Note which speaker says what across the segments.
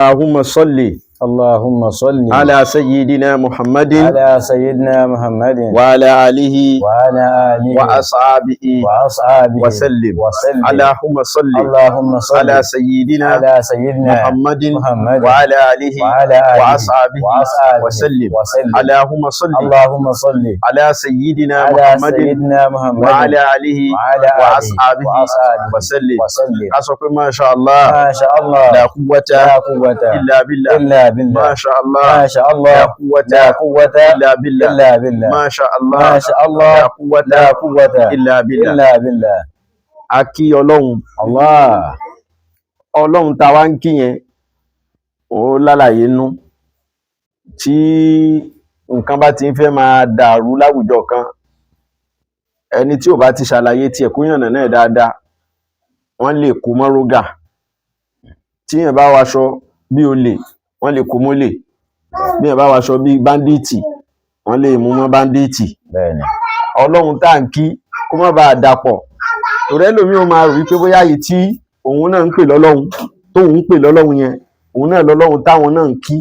Speaker 1: اللهم صل
Speaker 2: على سيدنا محمد
Speaker 1: على سيدنا محمد
Speaker 2: وعلى آله
Speaker 1: وأصحابه
Speaker 2: وسلم. اللهم صل على سيدنا محمد وعلى آله وأصحابه وسلم. اللهم صل على سيدنا محمد وعلى آله وأصحابه وسلم. أسوك ما شاء الله لا قوة إلا بالله ما شاء الله لا قوة إلا بالله ما شاء الله لا قوة إلا بالله. A kí Ọlọ́run tá wá ń kí yẹn ó lálàyé nú tí nǹkan bá ti ń fẹ́ máa dàrú láwùjọ kan, ẹni tí ò bá ti ṣàlàyé tiẹ̀ kó yànnà náà dáadáa wọ́n lè kó mọ́ rógà, tí yẹn bá waṣọ bí olè wọ́n lè kó mólè, bí yẹn bá waṣọ bí báńdíìtì wọ́n lè mú mọ́ báńdíìtì. Ọlọ́run tá ń kí kó má bàa dàpọ̀, torí ẹlòmíì ó máa rò wípé bóyá yìí tí òun náà ń pè lọ́lọ́run tóun ń pè lọ́lọ́run yẹn òun náà lọ́lọ́run táwọn náà ń kí.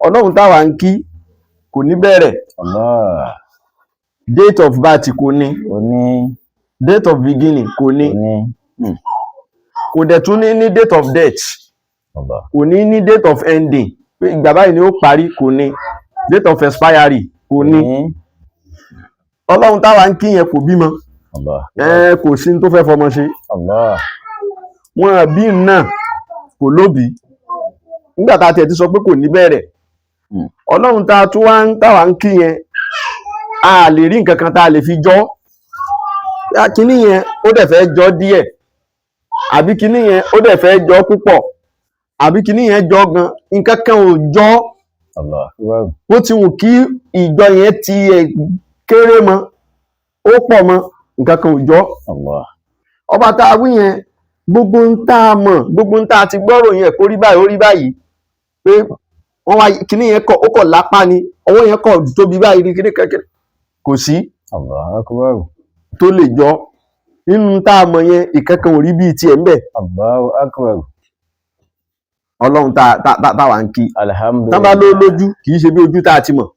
Speaker 2: Ọlọ́run táwa ń kí kò ní bẹ̀rẹ̀, date of birth kò ní, date of beginning kò ní, kò dẹ̀ tún ní date of death, kò ní date of ending pé ìgbà báyìí ni ó parí, kò ní date of expiry, kò ní. Ọlọ́run táwa ń kí yẹn kò bímọ, kò sí tó fẹ́ fọmọ ṣe, wọn bí náà kò lóbi nígbà tá a tiẹ̀ ti sọ pé kò ní bẹ̀rẹ̀. Ọlọ́run táwa ń kí yẹn a lè rí nǹkan kan tá a lè fi jọ kíní yẹn ó dẹ̀ fẹ́ jọ díẹ̀, àbí kíní yẹn ó dẹ̀ fẹ́ jọ púpọ̀, àbí kíní yẹn jọ gan, nǹkan kan ò jọ. Bó ti wù kí ìjọ yẹn ti kéré mọ́ ó pọ̀ mọ́, nǹkan kan ò jọ. Ọba tá a wí yẹn gbogbo ń tá a mọ̀, gbogbo ń tá a ti gbọ́rò yẹn kó rí báyìí ó rí báyìí, pé wọ́n wá kíní yẹn ó kọ̀ lápá ni, ọwọ́ yẹn kọ̀ tóbi báyìí ní kíní kankan, kò sí tó lè jọ nínú tá a mọ̀ yẹn, ìkankan ò rí bíi tiẹ̀ ń bẹ̀. Ọlọ́run táwa ń kí, tán bá ló lójú kì í ṣe bí ojú tá a ti mọ̀,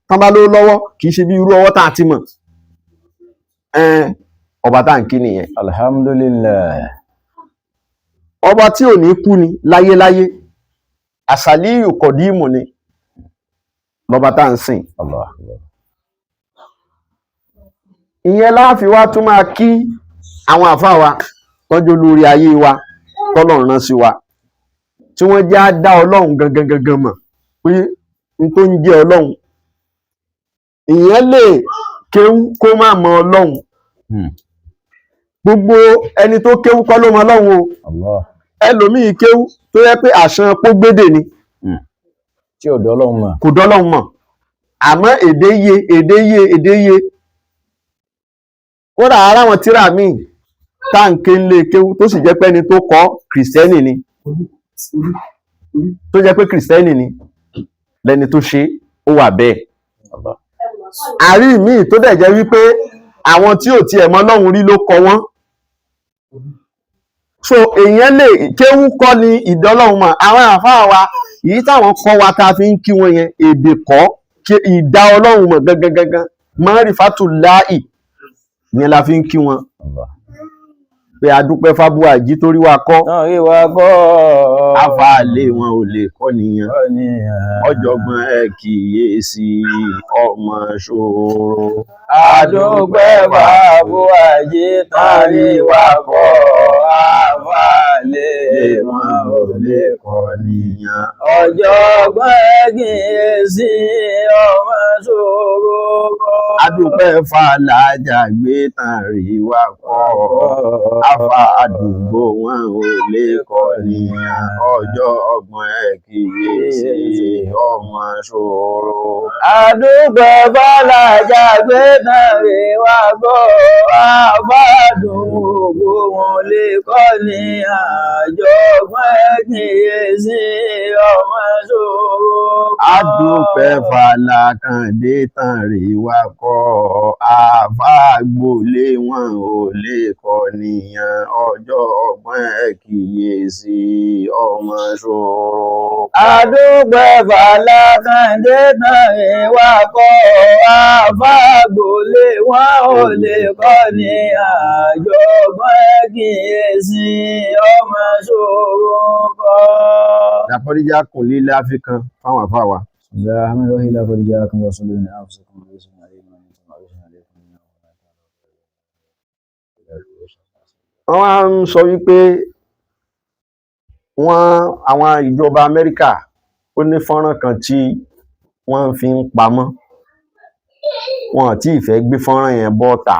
Speaker 2: tán bá ló lọ́wọ́ kì í ṣe bí irú ọwọ́ tá a ti mọ̀. Ọba tá à ń kí nìyẹn.
Speaker 1: Alhamdulillah.
Speaker 2: Ọba tí ò ní kú ni láyéláyé, àṣàlíyù kọ̀dímù ni lọ́ba tá à ń sìn. Ìyẹn láàfin wá tún máa kí àwọn àfáà wa tọ́jú lórí ayé wa tọ́lọ́run rán sí wa, tí wọ́n já dá Ọlọ́run gangan mọ̀ pé n tó ń jẹ́ Ọlọ́run. Ìyẹn lè kéwú kó má mọ Ọlọ́run, gbogbo ẹni tó kéwú kọ́ ló mọ Ọlọ́run o. Ẹlòmíì kéwú tó yẹ pé àṣàn pógbédè ni
Speaker 1: tí ò dọ́lọ́run mọ̀,
Speaker 2: kò dọ́lọ́run mọ̀, àmọ́ èdè yé. Kódà ara wọn tíra míì táǹkì ńlé kéwú tó sì jẹ́ pé ẹni tó kọ́ kìrìsìtẹ́nì ni, tó jẹ́ pé kìrìsìtẹ́nì ni lẹni tó ṣe, ó wà bẹ́ẹ̀. Àrí míì tó dẹ̀ jẹ́ wípé àwọn tí ò tiẹ̀ mọ Ọlọ́run rí ló kọ wọ́n. So èèyàn lè kéwú kọ́ ni ìdọ́lọ́run mọ̀. Àwọn àfáà wa èyí táwọn kọ́ wa tá a fi ń kí wọn yẹn, èdè kọ́ ìdá Ọlọ́run mọ̀ gangan ma'rifatullahi yẹn la fi ń kí wọn. Pé a dúpẹ́ fábúà jí torí wa kọ́, àfààlé wọn ò lè kọ́ nìyẹn, ọ̀jọ̀gbọ́n ẹ kíyèsí ọmọ ṣòro.
Speaker 1: A dúpẹ́ fábúà jí torí wa kọ́, àfààlé wọn ò lè kọ́ nìyẹn, ọ̀jọ̀gbọ́n ẹ kíyèsí ọmọ ṣòro.
Speaker 2: A dúpẹ́ fàlàjà gbé tán rí wa kọ́, àfà àdúgbò wọn ò lè kọ́ nìyẹn, ọ̀jọ̀gbọ́n ẹ kíyèsí ọmọ ṣòro.
Speaker 1: A dúpẹ́ fàlàjà gbé tán rí wa kọ́, àfà àdúgbò wọn lè kọ́ nìyẹn, ọ̀jọ̀gbọ́n ẹ kíyèsí ọmọ ṣòro.
Speaker 2: A àdúpẹ́ fàlàkàndé tán rè wá kọ́ àfàgbólé wọn ò lè kọ́ nìyàn ọjọ́ ọgbọ́n ẹ̀ kíyèsí ọmọ ṣòro.
Speaker 1: àdúpẹ́ fàlàkàndé tán rè wá kọ́ àfàgbólé wọn ò lè kọ́ nìyàn ọjọ́ ọgbọ́n ẹ̀ kíyèsí ọmọ ṣòro kọ́.
Speaker 2: Dàpọ́díjà kò lílé áfíkan fáwọn àfáwà. Wọ́n wá ń sọ wípé àwọn ìjọba Amẹ́ríkà ó ní fọ́nrán kan tí wọ́n fi ń pamọ́, wọn tí ì fẹ́ gbé fọ́nrán yẹn bọ́ta,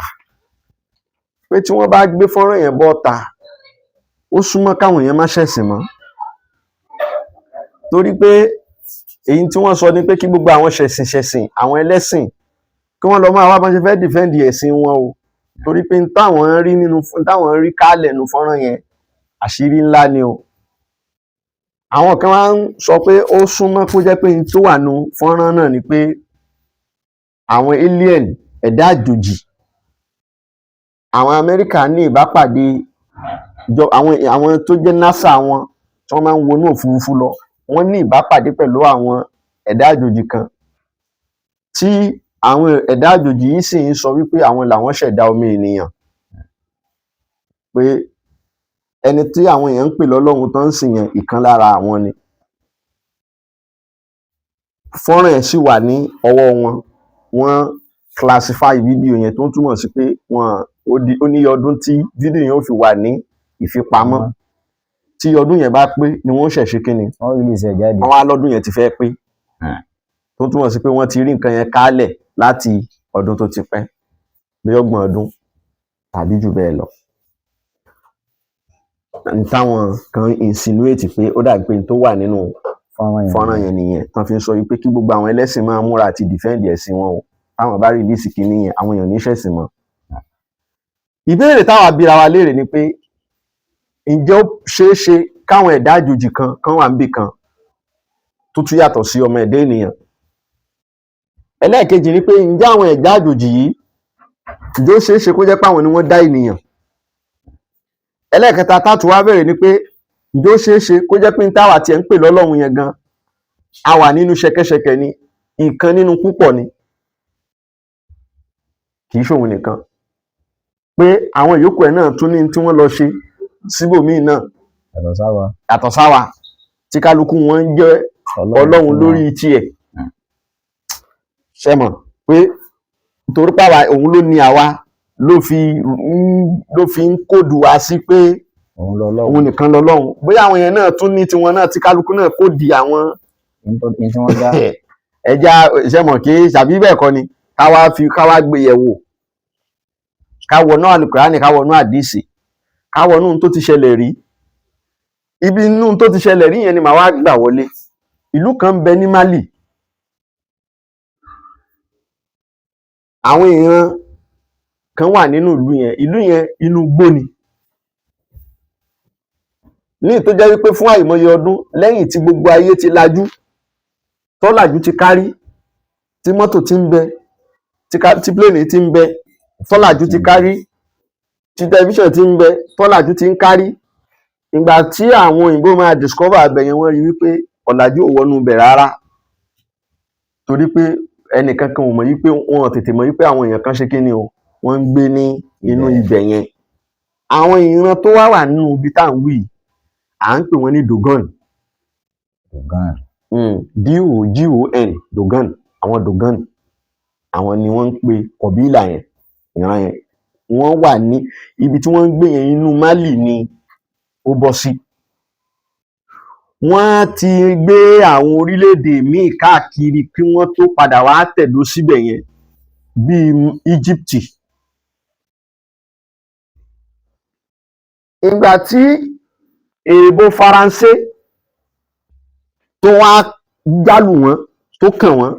Speaker 2: pé tí wọ́n bá gbé fọ́nrán yẹn bọ́ta ó súnmọ́ káwọn èèyàn má ṣẹ̀sìn mọ́, torí pé èyí tí wọ́n sọ ni pé kí gbogbo àwọn ṣẹ̀sìn àwọn ẹlẹ́sìn kí wọ́n lọ máa wá bọ́n ṣe fẹ́ dìfẹ́ǹdì ẹ̀sìn wọn o, torí pé táwọn rí kálẹ̀ nu fọ́nrán yẹn àṣírí ńlá ni o. Àwọn kan wá ń sọ pé ó súnmọ́ kó jẹ́ pé tó wà nu fọ́nrán náà ni pé àwọn alien ẹ̀dá àjòjì, àwọn Amẹ́ríkà ní ìbápàdé àwọn tó jẹ́ NASA wọn tí wọ́n máa ń wọnú òfurufú lọ, wọ́n ní ìbápàdé pẹ̀lú àwọn ẹ̀dá àjòjì kan tí àwọn ẹ̀dá àjòjì yìí sì ń sọ wípé àwọn làwọn ṣẹ̀dá ọmọ ènìyàn, pé ẹni tí àwọn èèyàn ń pè lọ́lọ́run tó ń sìn yẹn ìkan lára àwọn ni. Fọ́nrán ẹ̀ sì wà ní ọwọ́ wọn, wọ́n classify fídíò yẹn tó ń túmọ̀ sí pé ó ní ọdún tí fídíò yẹn ó fi wà ní ìfipamọ́, tí ọdún yẹn bá pé ni wọ́n ṣẹ̀ṣẹ̀ kíni wọ́n wá lọ́dún yẹn ti fẹ́ pé, tó ń túmọ̀ sí pé wọ́n ti rí nǹkan yẹn kálẹ̀ láti ọdún tó ti pẹ́, bí 30 ọdún tàbí jù bẹ́ẹ̀ lọ. Ní táwọn kan insinuate pé ó dàbí pé tó wà nínú fọ́nrán yẹn nìyẹn, tán fi ń sọ wípé kí gbogbo àwọn ẹlẹ́sìn máa múra àti dìfẹ́ǹdì ẹ̀sìn wọn o, táwọn bá rìlíìsì kìíní yẹn àwọn èèyàn ní ṣẹ̀sìn mọ́. Ìbéèrè táwa bíra wa léèrè ni pé ǹjẹ́ ó ṣeé ṣe káwọn ẹ̀dá àjòjì kan wà níbì kan tó tún yàtọ̀ sí ọmọ ẹ̀dá ènìyàn? Ẹlẹ́ẹ̀kejì ni pé ǹjẹ́ àwọn ẹ̀dá àjòjì yìí ǹjẹ́ ó ṣeé ṣe kó jẹ́ pé àwọn ni wọ́n dá ènìyàn? Ẹlẹ́ẹ̀kẹta tátù wá bẹ̀rẹ̀ ni pé ǹjẹ́ ó ṣeé ṣe kó jẹ́ pé táwa tiẹ̀ ń pè lọ́lọ́run yẹn gan a wà nínú ṣẹkẹ́ṣẹkẹ̀ ni, ìkan nínú púpọ̀ ni, kì í ṣòun nìkan, pé àwọn ìyókù ẹ̀ náà tún ní tí wọ́n lọ ṣe síbòmíì náà yàtọ̀ sáwa, tí kálukú wọn ń jẹ́ ọlọ́run lórí tiẹ̀. Ṣé mọ̀ pé nítorí pàwà òun ló ní àwa ló fi ń kódù wá sí pé òun nìkan lọ́lọ́run, bóyá àwọn yẹn náà tún ní tiwọn náà tí kálukú náà kó di àwọn ẹja. Ṣé mọ̀ kí ṣàbí bẹ́ẹ̀ kọ́ ni káwá gbé yẹ̀wò, káwọnú àlùkùránì, káwọnú àdísì, káwọnú tó ti ṣẹlẹ̀ rí. Ibi inú tó ti ṣẹlẹ̀ rí yẹn ni màá wá gbà wọlé. Ìlú kan ń bẹ ní Mali, àwọn èèyàn kan wà nínú ìlú yẹn inú igbó ni, ní tó jẹ́ wípé fún àìmọye ọdún lẹ́yìn tí gbogbo ayé ti lajú, tọ́làjú ti kárí, tí mọ́tò ti ń bẹ, tí pléènì ti ń bẹ, tọ́làjú ti kárí, tí tẹlifíṣàn ti ń bẹ, tọ́làjú ti ń kárí. Ìgbà tí àwọn òyìnbó máa discover abẹ yẹn, wọ́n rí wípé ọ̀làjú ò wọnú bẹ̀ rárá, torí pé ẹnìkankan ò mọ̀ wípé wọn tètè mọ̀ wípé àwọn èèyàn kan ṣe kí ni o, wọ́n ń gbé ní inú ibẹ̀ yẹn. Àwọn ìran tó wà nínú ibi tá à ń wí à ń pè wọ́n ní Dogon. D-O-G-O-N, Dogon. Àwọn Dogon, àwọn ni wọ́n ń pe kọ̀bílà yẹn, ìran yẹn. Wọ́n wà ní ibi tí wọ́n ń gbé yẹn, inú Mali ni ó bọ́ sí. Wọ́n ti gbé àwọn orílẹ̀-èdè míì káàkiri kí wọ́n tó padà wá tẹ̀dó síbẹ̀ yẹn, bíi Egypt. Ìgbà tí èèbó Faransé tó wá jálù wọ́n, tó kàn wọ́n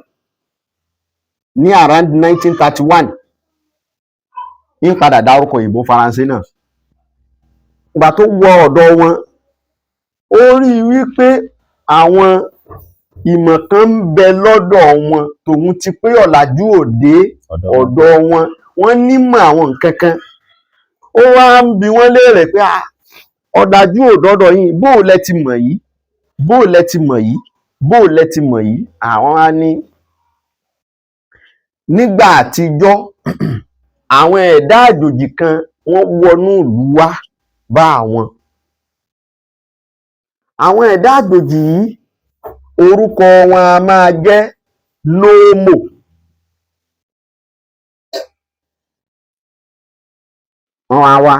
Speaker 2: ní around 1931, ń padà dárúkọ èèbó Faransé náà. Ìgbà tó wọ ọ̀dọ̀ wọn, ó rí wípé àwọn ìmọ̀ kan ń bẹ lọ́dọ̀ wọn tòun ti pé ọ̀làjú òde ọ̀dọ̀ wọn, wọ́n nímọ̀ àwọn nǹkan kan. Ó wá ń bi wọ́n léèrè pé ọ̀làjú òdọ́dọ̀ yìí bó lẹ ti mọ̀ yìí, bó lẹ ti mọ̀ yìí, bó lẹ ti mọ̀ yìí. Àwọn á ní nígbà àtijọ́ àwọn ẹ̀dá àjòjì kan wọ́n wọnú ìlú wá bá àwọn. Àwọn ẹ̀dá àjòjì yìí orúkọ wọn a máa jẹ́ Nóòmò. Wọ́n á wá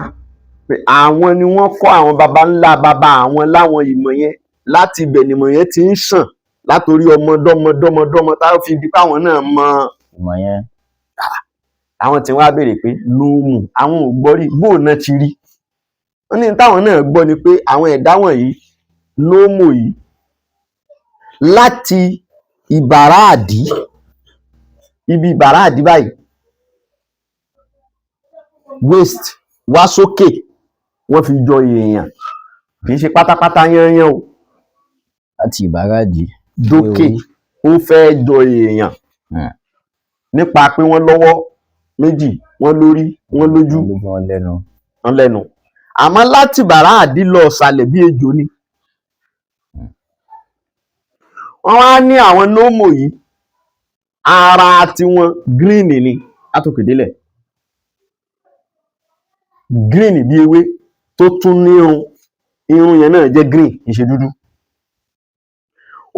Speaker 2: pé àwọn ni wọ́n kọ́ àwọn baba ńlá baba àwọn láwọn ìmọ̀ yẹn, láti ibẹ̀ nìmọ̀ yẹn ti ń sàn látòrí ọmọdọ́mọdọ́mọdọ́mọ táwọn fi di páwọn náà mọ ìmọ̀ yẹn. Àwọn tí wọ́n á béèrè pé Nóòmù àwọn ò gbọ́ rí, bóò náà ti rí. Wọ́n ní táwọn náà gbọ́ ni pé àwọn ẹ̀dá wọ̀nyí Nóòmù yìí láti ìbàràdí, ibi ìbàràdí báyìí waist wá sókè wọ́n fi jọ èèyàn, kì í ṣe pátápátá yányán o, láti ìbàràdí dókè ó fẹ́ jọ èèyàn nípa pé wọ́n lọ́wọ́ méjì, wọ́n lórí, wọ́n lójú, wọ́n lẹ́nu. Àmọ́ láti ìbàràdí lọ sàlẹ̀ bí ejò ni. Wọ́n wá ní àwọn Nóòmò yìí ara tiwọn green ni látòkè délẹ̀, green bí ewé tó tún ní irun yẹn náà jẹ́ green, kì í ṣe dúdú.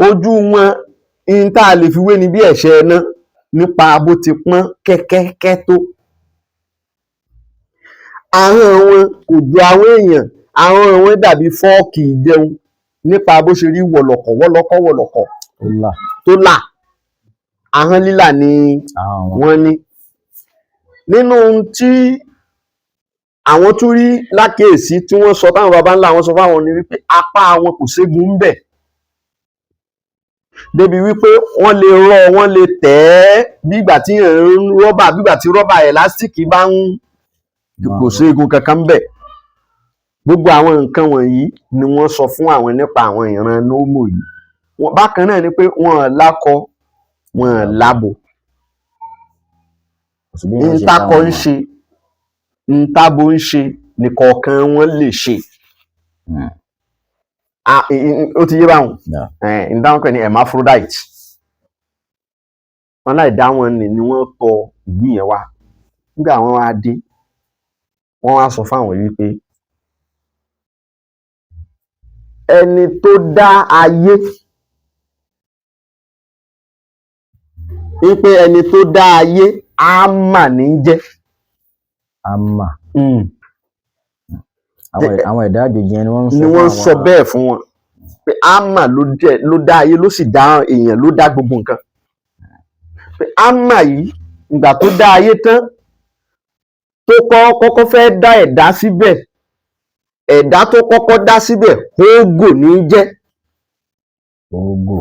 Speaker 2: Ojú wọn in tá a lè fi wé ni bí ẹ̀ṣẹ́ ẹná nípa bó ti pọ́n kẹ́kẹ́kẹ́ tó. Ahọ́n wọn kò jọ àwọn èèyàn, ahọ́n wọn dàbí fọ́ọ̀kì ìjẹun nípa bó ṣe rí wọ̀lọ̀kọ̀ wọ́lọ́kọ̀ wọ̀lọ̀kọ̀ tó là. Ahọ́n lílà ni wọ́n ní. Nínú tí àwọn tún rí lákèésí tí wọ́n sọ táwọn baba ńlá wọn sọ fáwọn ni wípé apá wọn kò ségun ń bẹ̀, débi wípé wọ́n lè rọ́, wọ́n lè tẹ̀ ẹ́ bígbà tí rọ́bà, bígbà tí rọ́bà ẹ̀lástíìkì bá ń, kò ségun kankan ń bẹ̀. Gbogbo àwọn nǹkan wọ̀nyí ni wọ́n sọ fún àwọn nípa àwọn ìran Nóòmò yìí. Bákan náà ni pé wọn lákọ, wọn lábo. Ntákọ ń ṣe, ntábo ń ṣe nìkọ̀ọ̀kan wọn lè ṣe. Ó ti yé báwọn. Ìdáhùn pé ní hermaphrodite. Wọn láì dá wọn ni wọ́n tọ ìlú yẹn wá. Nígbà wọn wá dé, wọ́n wá sọ fáwọn yìí pé ẹni tó dá ayé, wípé ẹni tó dá ayé Ámà ní jẹ́. Ámà. Àwọn ẹ̀dá àjòjì yẹn ni wọ́n sọ bẹ́ẹ̀ fún wọn pé Ámà ló dá ayé, ló sì dá èèyàn, ló dá gbogbo nǹkan. Pé Ámà yìí ìgbà tó dá ayé tán tó kọ́kọ́ fẹ́ dá ẹ̀dá síbẹ̀, ẹ̀dá tó kọ́kọ́ dá síbẹ̀ Hógò ní jẹ́. Hógò.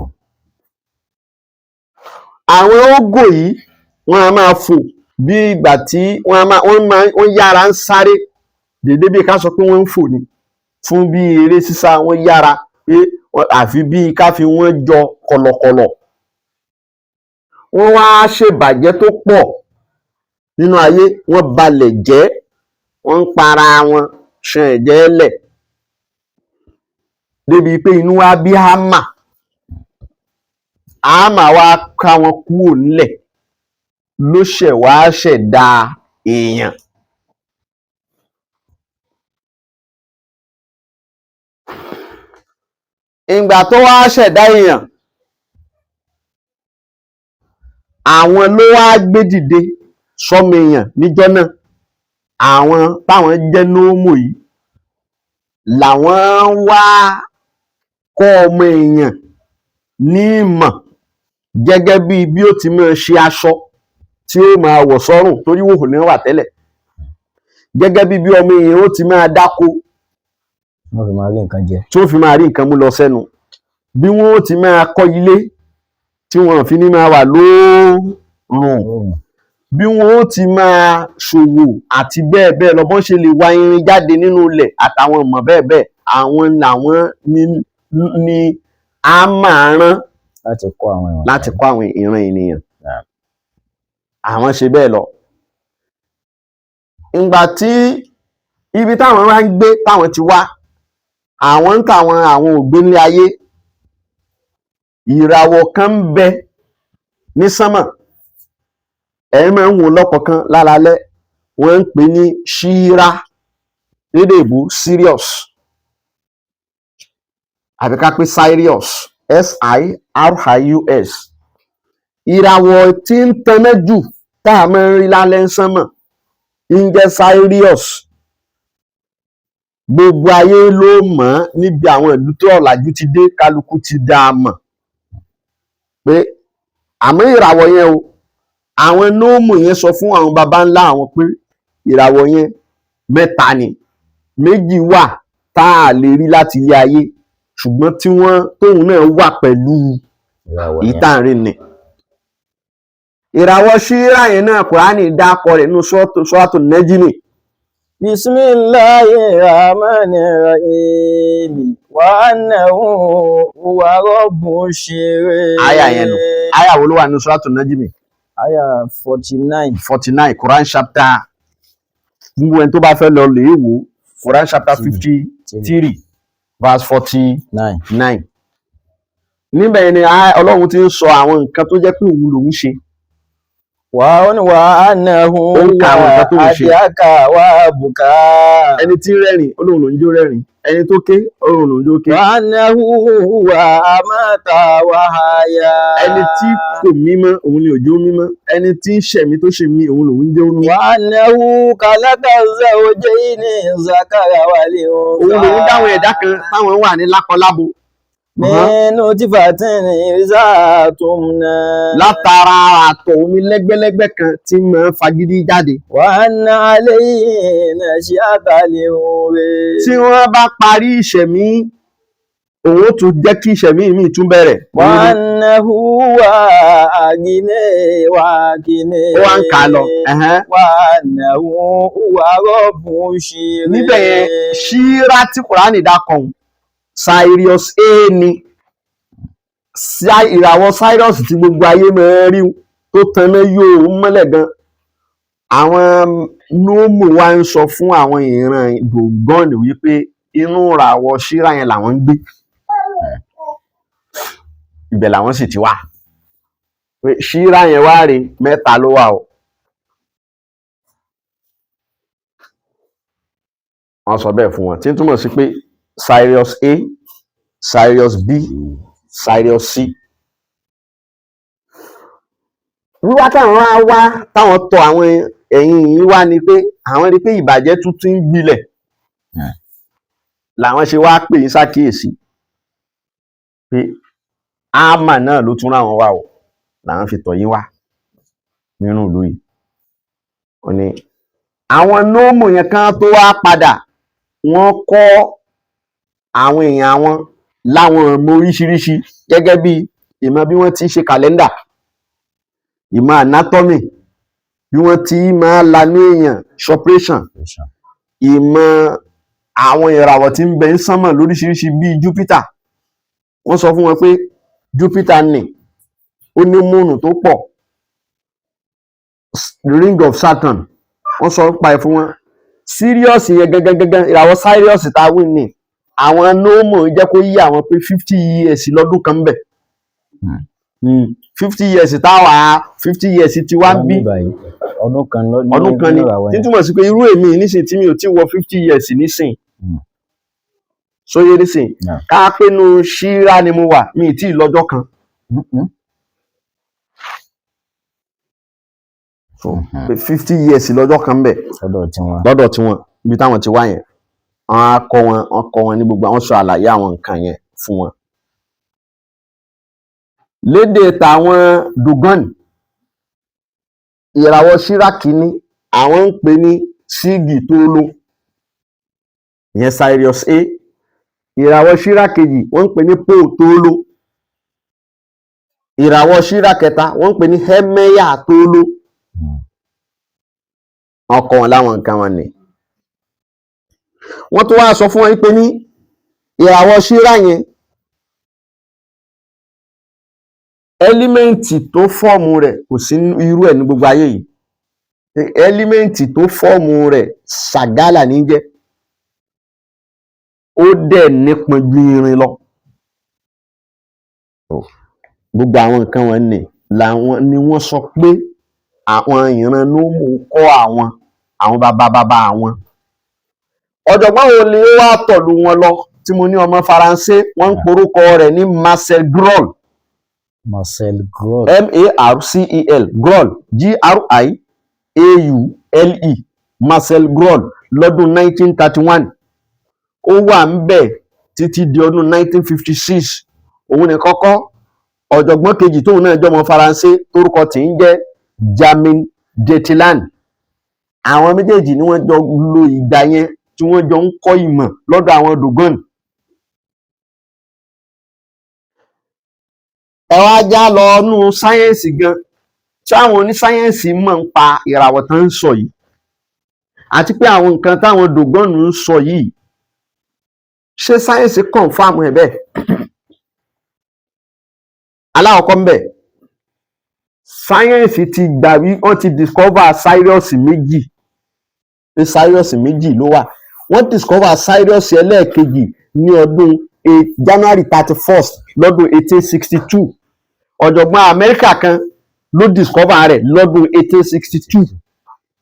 Speaker 2: Àwọn Hógò yìí wọ́n á máa fò bí ìgbà tí wọ́n yára ń sáré, dédé bí ká sọ pé wọ́n ń fò ni, fún bí eré sísá wọ́n yára pé àfi bí ká fi wọ́n jọ kọ̀lọ̀kọ̀lọ̀. Wọ́n wá ṣèbàjẹ́ tó pọ̀ nínú ayé, wọ́n balẹ̀ jẹ́, wọ́n ń para wọn, ṣan ẹ̀jẹ̀ lẹ̀, débi pé inú wá bí Ámà. Ámà wá ká wọn kúrò nílẹ̀, ló ṣẹ̀ wá ṣẹ̀dá èèyàn. Ìgbà tó wá ṣẹ̀dá èèyàn, àwọn ló wá gbé dìde sọ́mọ èèyàn níjọ́ náà. Àwọn táwọn jẹ́ Nóòmò yìí làwọn wá kọ́ ọmọ èèyàn ní ìmọ̀ gẹ́gẹ́ bí ó ti máa ṣe aṣọ tí ó máa wọ̀ sọ́rùn, torí wòhò ní wà tẹ́lẹ̀, gẹ́gẹ́ bí ọmọ èèyàn ó ti máa dáko, wọ́n fi máa rí nǹkan jẹ, tí ó fi máa rí nǹkan mú lọ sẹ́nu, bí wọ́n ó ti máa kọ́ ilé tí wọ́n fi ní máa wà lóòrùn, bí wọ́n ó ti máa ṣòwò àti bẹ́ẹ̀ bẹ́ẹ̀ lọ, bọ́n ṣe lè wá irin jáde nínú ilẹ̀ àtàwọn ìmọ̀ bẹ́ẹ̀ bẹ́ẹ̀, àwọn làwọn ni Ámà rán láti kọ́ àwọn ìran ènìyàn. Àwọn ṣe bẹ́ẹ̀ lọ. Ìgbà tí ibi táwọn wá ń gbé táwọn ti wá, àwọn ń tàwọn àwọn ò gbé nílé ayé. Ìràwọ̀ kan ń bẹ ní sánmọ̀, ẹ máa ń wò lọ́kọ̀ọ̀kan lálaalẹ́, wọ́n ń pè ní Ṣíírá, lédè ìbò Sirius, àbí ká pé Sirius, S-I-R-I-U-S. Ìràwọ̀ tí ń taná jù tá a máa ń rí lálẹ́ ń sánmọ̀ ń jẹ́ Sirius. Gbogbo ayé ló mọ̀ ọ́ níbi àwọn ìlú tó ọ̀làjú ti dé, kálukú ti dá a mọ̀ pé àmọ́ ìràwọ̀ yẹn o, àwọn nóòmù yẹn sọ fún àwọn baba ńlá àwọn pé ìràwọ̀ yẹn mẹ́ta ni, méjì wà tá a lè rí láti ilé ayé, ṣùgbọ́n tí wọ́n tóun náà wà pẹ̀lú ìtànrin ni. Ìràwọ̀ Ṣíírá yẹn náà Kùránì dákọ rẹ̀ nínú Suratu Najmi.
Speaker 1: Bismillahirrahmanirrahim wa annahu huwa rabbush shirin.
Speaker 2: Àyà yẹn nù. Àyà wo ló wà nínú Suratu Najmi?
Speaker 1: Àyà 49.
Speaker 2: 49, Quran chapter, gbogbo ẹni tó bá fẹ́ lọ lè wò, Quran chapter 53 verse 49. Níbẹ̀ ni Ọlọ́run ti ń sọ àwọn nǹkan tó jẹ́ pé òun lòun ṣe.
Speaker 1: Wà annahu ahyaka wa buka.
Speaker 2: Ẹni tí ń rẹ́rìn Ọlọ́run ló ń jó rẹ́rìn, ẹni tó ké Ọlọ́run ló ń jó ké.
Speaker 1: Wa annahu amata wa haya.
Speaker 2: Ẹni tí kò mímọ́ òun ni òjò mímọ́, ẹni tí ń ṣẹ̀mí tó ṣe mí òun lòun jẹ́ omi.
Speaker 1: Wa annahu khalaqa zawjayni zakara wal unsa.
Speaker 2: Òun lòun dáwọn ẹ̀dá kan táwọn wà ní lákọlábo.
Speaker 1: Mẹ́nu tí fàtínì ìrísà tó múná.
Speaker 2: Látara àtọ̀ omi lẹ́gbẹ́lẹ́gbẹ́ kan tí máa ń fagídí jáde.
Speaker 1: Wà á ná alẹ́ yìí náà ṣe àtàlẹ́ òwe.
Speaker 2: Tí wọ́n bá parí ìṣẹ̀mí, òun ó tún jẹ́ kí ìṣẹ̀mí mi tún bẹ̀rẹ̀.
Speaker 1: Wà á ná hùwà àgínẹ́ wà kíní.
Speaker 2: Ó wá ń kà á lọ.
Speaker 1: Wà á ná hùwà rọ́ọ̀bù ṣeré.
Speaker 2: Níbẹ̀ yẹn, Ṣíírá tí Kùránì dákọ̀ Sirius A ni, ìràwọ̀ Sirius tí gbogbo ayé máa rí tó tanná yóò mọ́lẹ̀ gan. Àwọn nóòmù wa ń sọ fún àwọn ìran Dògọ́nì wípé inú ìràwọ̀ Ṣíírá yẹn làwọn ń gbé, ibẹ̀ làwọn sì ti wà. Ṣíírá yẹn wá rè mẹ́ta ló wà o. Wọ́n sọ bẹ́ẹ̀ fún wọn, tí ń túmọ̀ sí pé Sirius A, Sirius B, Sirius C. Wíwá táwọn á wá táwọn tọ àwọn ẹ̀yìn yìí wá ni pé àwọn rí pé ìbàjẹ́ tuntun ń gbilẹ̀, làwọn ṣe wá pè yín ṣàkíyèsí pé ámà náà ló tún ráwọn wá o, làwọn fi tọ̀ yín wá nínú ìlú yìí. Wọ́n ní àwọn nóòmù yẹn kan tó wá padà, wọ́n kọ́ àwọn èèyàn wọn láwọn ọmọ oríṣiríṣi gẹ́gẹ́ bí ìmọ̀ bí wọ́n ti ṣe kàlẹ́ndà, ìmọ̀ anatomy, bí wọ́n ti máa lanú èèyàn ṣọpẹ́ṣàn, ìmọ̀ àwọn ìràwọ̀ tí ń bẹ ń sánmọ̀ lóríṣiríṣi bíi Jupiter. Wọ́n sọ fún wọn pé Jupiter ní ó ní múùnù tó pọ̀, ring of Saturn, wọ́n sọ pa ẹ̀ fún wọn. Sirius yẹn gangan ìràwọ̀ Sirius tá a wí ní àwọn nóòmù jẹ́ kó yí àwọn pé 50 years lọ́dún kan bẹ̀. 50 years táwa 50 years ti wá bí
Speaker 1: ọdún kan
Speaker 2: ni, tí túmọ̀ sí pé irú èmi nísìn tí mi ò tí wọ 50 years nísìn, sóyè nísìn ká pinnu Ṣíírá ni mo wà, mi ì tí ì lọ́jọ́ kan. So 50 years lọ́jọ́ kan bẹ̀ lọ́dọ̀ tiwọn ibi táwọn ti wá yẹn. Wọ́n kọ́ wọn ní gbogbo àwọn sọ àlàyé àwọn nǹkan yẹn fún wọn. Lédè tàwọn Dògọ́nì, ìràwọ̀ Ṣíírá kìíní àwọn ń pè ní Sígì Tóóló, ìyẹn Sirius A. Ìràwọ̀ Ṣíírá kejì wọ́n ń pè ní Pò Tóóló. Ìràwọ̀ Ṣíírá kẹta wọ́n ń pè ní Hẹ́mẹ́yà Tóóló. Wọ́n kọ́ wọn láwọn nǹkan wọn ni. Wọ́n tó wá sọ fún wọn pé ní ìràwọ̀ Ṣíírá yẹn ẹ́límẹ́ǹtì tó fọ́ọ̀mù rẹ̀ kò sí irú ẹ̀ ní gbogbo ayé yìí. Ẹ́límẹ́ǹtì tó fọ́ọ̀mù rẹ̀ ṣàgálà ní jẹ́, ó dẹ̀ nípọn ju irin lọ. Gbogbo àwọn nǹkan wọn ni wọ́n sọ pé àwọn ìran nóòmù kọ́ àwọn bàbá àwọn. Ọ̀jọ̀gbọ́n wo ni ó wá tọ̀lú wọn lọ tí mo ní ọmọ Faransé, wọ́n ń porúkọ rẹ̀ ní Marcel Groll.
Speaker 1: Marcel Groll.
Speaker 2: Marcel Groll, G-R-I-A-U-L-E, Marcel Groll, lọ́dún 1931. Ó wà ń bẹ̀ títí di ọdún 1956. Òun ni kọ́kọ́. Ọ̀jọ̀gbọ́n kejì tóun náà jọmọ Faransé torúkọ tí ń jẹ́ Jamin Dettilan. Àwọn méjèèjì ni wọ́n jọ lo ìgbà yẹn tí wọ́n jọ ń kọ́ ìmọ̀ lọ́dọ̀ àwọn Dogon. Ẹ wá já lọ nú sáyẹ́ǹsì gan, tí àwọn onísáyẹ́ǹsì mọ̀ ń pa ìràwọ̀ tán ń sọ yìí, àti pé àwọn nǹkan táwọn Dogon ń sọ yìí, ṣé sáyẹ́ǹsì kọ̀ǹfàmù ẹ̀ bẹ́ẹ̀? Aláwọ̀kọ́ ń bẹ̀, sáyẹ́ǹsì ti gbà wí wọ́n ti discover Sirius méjì, pé Sirius méjì ló wà. Wọ́n discover Sirius ẹlẹ́ẹ̀kejì ní ọdún January 31st lọ́dún 1862. Ọ̀jọ̀gbọ́n Amẹ́ríkà kan ló discover rẹ̀ lọ́dún 1862.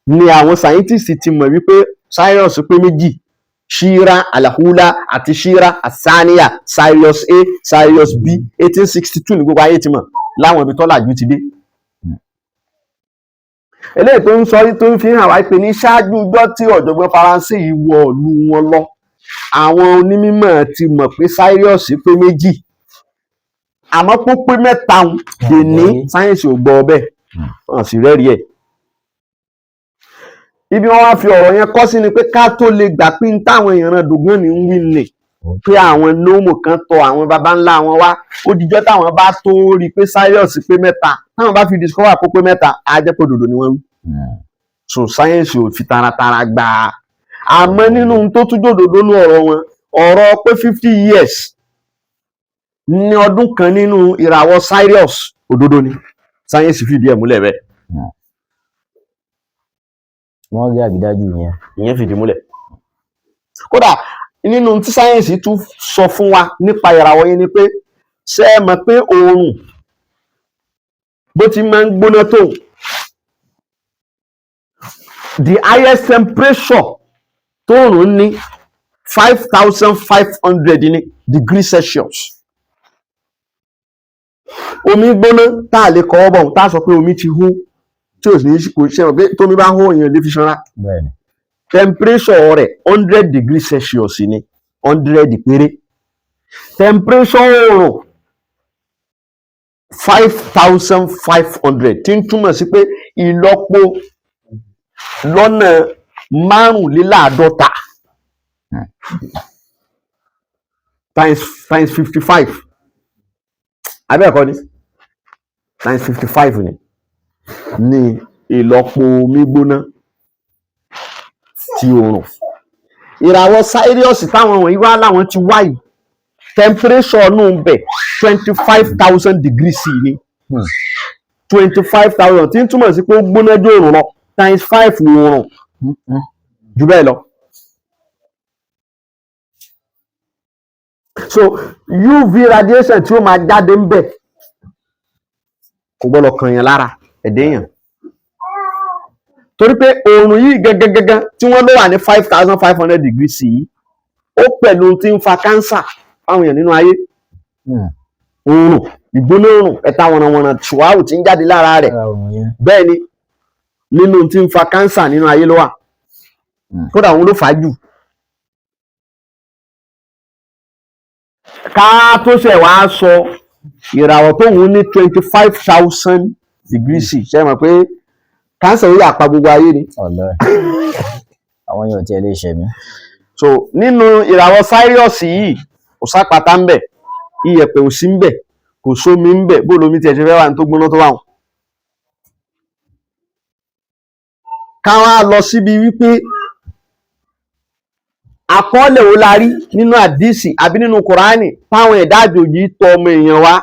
Speaker 2: Ni àwọn scientists ti mọ̀ wípé Sirius pé méjì, Shira Alahula àti Shira Asaniya, Sirius A, Sirius B. 1862 ní gbogbo ayé ti mọ̀ láwọn ibi tọ́làjú ti dé. Eléyìí tó ń sọ tó ń fi hàn wá pé ní ṣáájú ọjọ́ tí ọ̀jọ̀gbọ́n Faransé yìí wọ ìlú wọn lọ, àwọn onímọ̀ ti mọ̀ pé Sirius pé méjì, àmọ́ pé pé mẹ́ta dè ní sáyẹ́ǹsì ò gbọ́ ọbẹ̀, wọ́n sì rẹ́rìí ẹ̀. Ibi wọn wá fi ọ̀rọ̀ yẹn kọ́ sí ni pé ká tó lè gbà pé ní táwọn ìran Dogon ní ń wí nì, pé àwọn nóòmù kan tọ àwọn baba ńlá wọn wá, ó dijọ́ táwọn bá tó rí i pé Sirius pé mẹ́ta, táwọn bá fi discover kó pé mẹ́ta, á jẹ́ pé òdodo ni wọ́n wí. So sáyẹ́ǹsì ò fi taratara gbà á. Àmọ́ nínú tó tún jòdòdó ní ọ̀rọ̀ wọn, ọ̀rọ̀ pé 50 years ní ọdún kan nínú ìràwọ̀ Sirius, òdodo ni. Sáyẹ́ǹsì fìdí ẹ̀ múlẹ̀ bẹ́ẹ̀.
Speaker 1: Wọ́n rí àrídájú yẹn.
Speaker 2: Ìyẹn fìdí múlẹ̀. Kódà nínú tí sáyẹ́ǹsì tún sọ fún wa nípa ìràwọ̀ yẹn ni pé ṣé ẹ mọ̀ pé oòrùn bó ti máa ń gbóná tó, the highest temperature tóòrùn ní 5,500 ní degrees Celsius. Omi gbóná tá a lè kọ́ ọ́ bọ̀ tá a sọ pé omi ti hó, tí ò ní kò ṣe mọ̀ pé tómi bá hó èèyàn lè fi ṣanra. Temperature rẹ̀ 100 degrees Celsius ni, 100 péré. Temperature oòrùn 5,500 tí ń túmọ̀ sí pé ìlọ́po lọ́nà 55 times 55. Abẹ́ẹ̀kọ́ ni times 55 ni ìlọ́po omi gbóná ti oòrùn. Ìràwọ̀ Sirius táwọn wọ̀nyí wá láwọn ti wáyìí, temperature nù bẹ̀ 25,000 degrees ni. 25,000 tí ń túmọ̀ sí pé ó gbóná jù oòrùn lọ times 5 oòrùn jù bẹ́ẹ̀ lọ. So UV radiation tí ó máa jáde ń bẹ̀ kò gbọ́dọ̀ kàn yàn lára ẹ̀dẹ́yàn. Torí pé oòrùn yìí gẹ́gẹ́gẹ́gẹ́ tí wọ́n ló wà ní 5,500 degrees yìí, ó pẹ̀lú tí ń fa cancer fáwọn èèyàn nínú ayé. Oòrùn, ìgbóná oòrùn, ẹ̀ta wọ̀nàwọ̀nà ṣùwáwù tí ń jáde lára rẹ̀, bẹ́ẹ̀ ni nínú tí ń fa cancer nínú ayé ló wà. Kódà òun ló fà á jù. Ká tó ṣẹ̀ wá sọ ìràwọ̀ tóun ní 25,000 degrees, ṣe mọ̀ pé cancer yìí àpá gbogbo ayé ni.
Speaker 1: Àwọn yóò tiẹ̀ lè ṣẹ̀mí.
Speaker 2: So nínú ìràwọ̀ Sirius yìí kò sápàtà ń bẹ̀, iyẹ̀pẹ̀ ò sí ń bẹ̀, kò sómi ń bẹ̀, bó lomi tiẹ̀ ṣe fẹ́ wà ní tó gbóná tó wà wọn. Ká wá lọ síbi wípé àkọọ́lẹ̀ wo la rí nínú àdísì àbí nínú Kùránì táwọn ẹ̀dá àjòjì tọ ọmọ èèyàn wá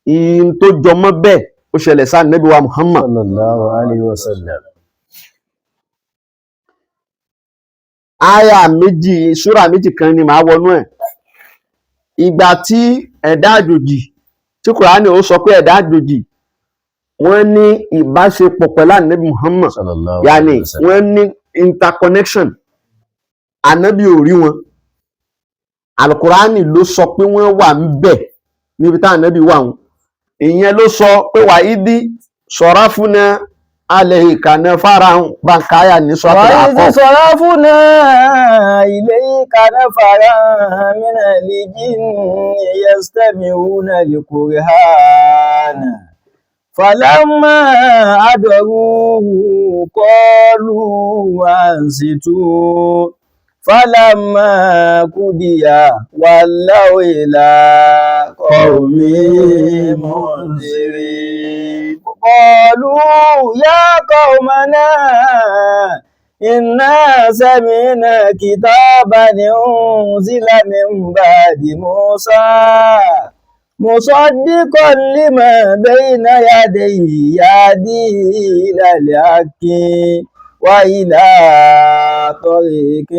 Speaker 2: in tó jọmọ́ bẹ́ẹ̀ ó ṣẹlẹ̀ sáà Nábì wa Muhammad
Speaker 1: sallallahu alaihi wasallam.
Speaker 2: aya méjì súra méjì kan ni màá wọnú ẹ̀. Ìgbà tí ẹ̀dá àjòjì tí Kùránì ó sọ pé ẹ̀dá àjòjì wọ́n ní ìbáṣepọ̀ pẹ̀lú Ànábì Muhammad
Speaker 1: sallallahu
Speaker 2: yàní
Speaker 1: alaihi wasallam.
Speaker 2: wọ́n ní interconnection. Ànábì ò rí wọn, Al-Kùránì ló sọ pé wọ́n wà ń bẹ̀ níbi tá Ànábì wà wọn. Ìyẹn ló sọ pé wà ìdí sọ̀rọ̀ fún alẹ́ ìkànnì farahàn báńkáyà ní sọ́tọ̀
Speaker 1: وإذ
Speaker 2: àkọ́.
Speaker 1: صرفنا إليك نفرا من الجن يستمعون القرآن فلما حضروه قالوا أنصتوا فلما قضي ولوا إلى قومهم منذرين قالوا يا قومنا إنا سمعنا كتابا أنزل من بعد موسى مصدقا لما بين يديه يهدي إلى الحق وإلى طريق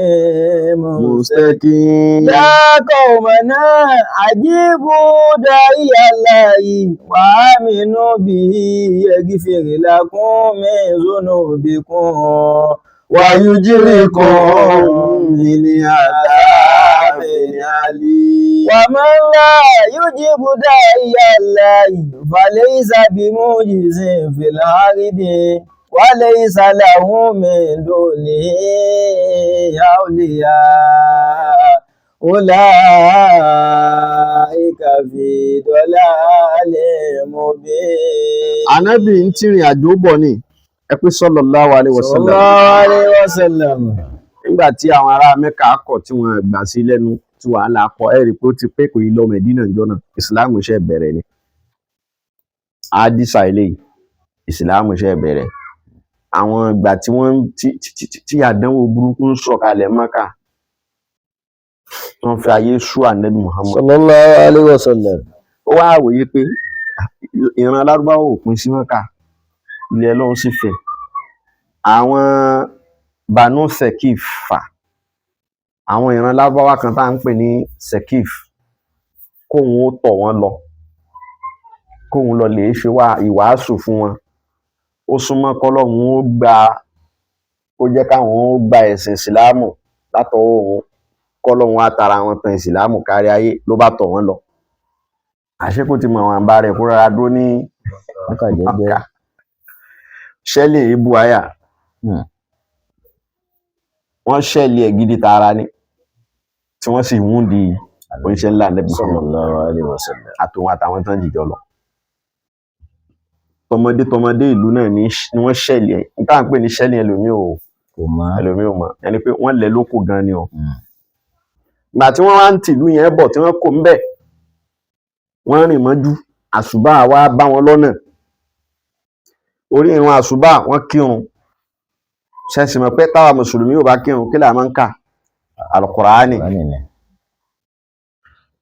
Speaker 1: مستقيم يا قومنا أجيبوا داعي الله وآمنوا به يغفر لكم من ذنوبكم ويجركم من عذاب أليم ومن لا يجيب داعي الله فليس بمعجز في الأرض وليس له من دونه أولياء أولئك في ضلال مبين.
Speaker 2: Ànábì ń tìrìn àjò bọ̀ ni ẹ pé sallallahu alaihi wasallam.
Speaker 1: sallallahu alaihi wasallam.
Speaker 2: Nígbà tí àwọn ará Mẹ́kà kọ̀ tí wọ́n gbà sí lẹ́nu tí wàhálà kọ ẹ rí i pé ó ti pé kò yí lọ Mẹ̀dínà ìjọ náà ìsìláàmù ṣe bẹ̀rẹ̀ ni. Àdìsá eléyìí ìsìláàmù ṣe bẹ̀rẹ̀. Àwọn ìgbà tí wọ́n tí àdánwò burúkú ń sọ̀kalẹ̀ Mẹ́kà wọ́n fi ayé sú Ànábì Muhammad.
Speaker 1: sallallahu alaihi wasallam.
Speaker 2: Ó wá wòye pé ìran Lárúbáwò ò pín sí Mẹ́kà, ilẹ̀ Ọlọ́run sì fẹ̀. Àwọn Banu Sekifa, àwọn ìran Lárúbáwá kan tá à ń pè ní Sekif, kóun ó tọ̀ wọ́n lọ, kóun lọ lè ṣe ìwàásù fún wọn. Ó súnmọ́ kọ́lọ́hún ó jẹ́ káwọn ó gba ẹ̀sìn ìsìláàmù látọwọ́ òun, kọ́lọ́hún á tara wọn tan ìsìláàmù kárí ayé ló bá tọ̀ wọ́n lọ. Àṣekú ti mọ àwọn àbá rẹ̀ kó rárá dúró ní
Speaker 1: Mẹ́kà jẹ́jẹ́.
Speaker 2: ṣẹ́lì ìbú àyà wọ́n ṣẹ́lì ẹ̀ gidi tààrà ni tí wọ́n sì wún di oníṣẹ́ ńlá Ànábì
Speaker 1: sallallahu alaihi wasallam.
Speaker 2: àtòun àtàwọn tán jìjọ lọ. Tọmọdé ìlú náà ni wọ́n ṣẹ́lì ẹ̀ nígbà pé ní ṣẹ́lì ẹlòmíì ò mọ̀ ẹni pé wọ́n lẹ̀ lóko gan ni o. Ìgbà tí wọ́n wá ń tìlú yẹn bọ̀ tí wọ́n kò ń bẹ̀ wọ́n rìn mọ́jú àṣùbà wá bá wọn lọ́nà. Orí ìrun àṣùbà wọ́n kírun. Ṣẹ̀sì mọ̀ pé táwa mùsùlùmí ò bá kírun kí là máa ń kà Al-Kùránì.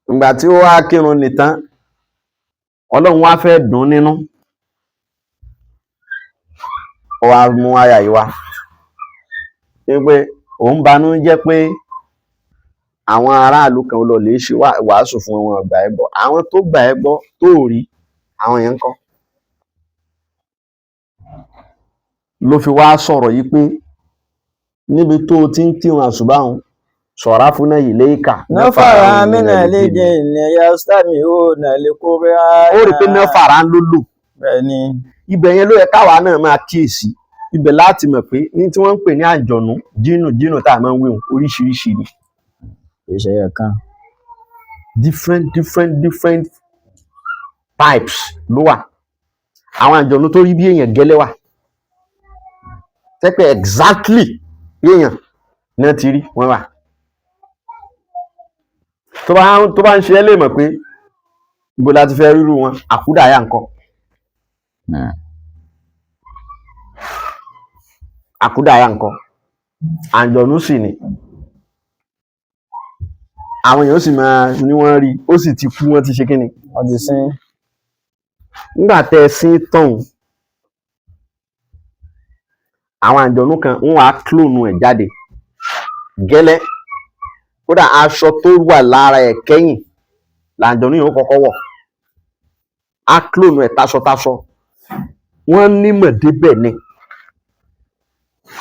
Speaker 2: Ìgbà tí ó wá kírun nìtán Ọlọ́run wá fẹ́ dùn nínú, ó wá mú àyà yìí wá pé òun banú jẹ́ pé àwọn aráàlú kan lọ lè ṣe wàásù fún wọn gbà ẹ́ gbọ́. Àwọn tó gbà ẹ́ gbọ́ tó rí àwọn yẹn ń kọ́. Ló fi wá sọ̀rọ̀ yìí pé níbi tó ti ń kírun àṣùbáhùn صرفنا إليك
Speaker 1: نفرا من الجن يستمعون القرآن.
Speaker 2: ó rí i pé nẹ́fàrà ń lò
Speaker 1: bẹ́ẹ̀ni
Speaker 2: ibẹ̀ yẹn ló yẹ káwa náà máa kíyèsí ibẹ̀ láti mọ̀ pé ní tí wọ́n ń pè ní àjọ̀nú jínù tá a máa ń wéhùn oríṣiríṣi ni
Speaker 1: ìṣẹ̀yẹ kan
Speaker 2: different types ló wà. Àwọn àjọ̀nú tó rí bí èèyàn gẹ́lẹ́ wà tẹ́pẹ́ exactly bí èèyàn náà ti rí wọ́n wà. Tó bá ń ṣe ẹ́ lè mọ̀ pé ibo la ti fẹ́ rírú wọn àkúdàáyà ńkọ́. Àkúdàáyà ńkọ́ àjọ̀nú sì ni àwọn èèyàn sì máa ní wọ́n rí ó sì ti kú wọ́n ti ṣe kíni
Speaker 1: wọ́n ti sin
Speaker 2: nígbà tẹ́ ẹ sin tọ̀hún àwọn àjọ̀nú kan wọ́n wá clone ẹ̀ jáde gẹ́lẹ́ kódà aṣọ tó wà lára ẹ̀ kẹ́yìn làjọ̀nú yìí ó kọ́kọ́ wọ̀ á clone ẹ̀ taṣọ wọ́n nímọ̀ débẹ̀ ni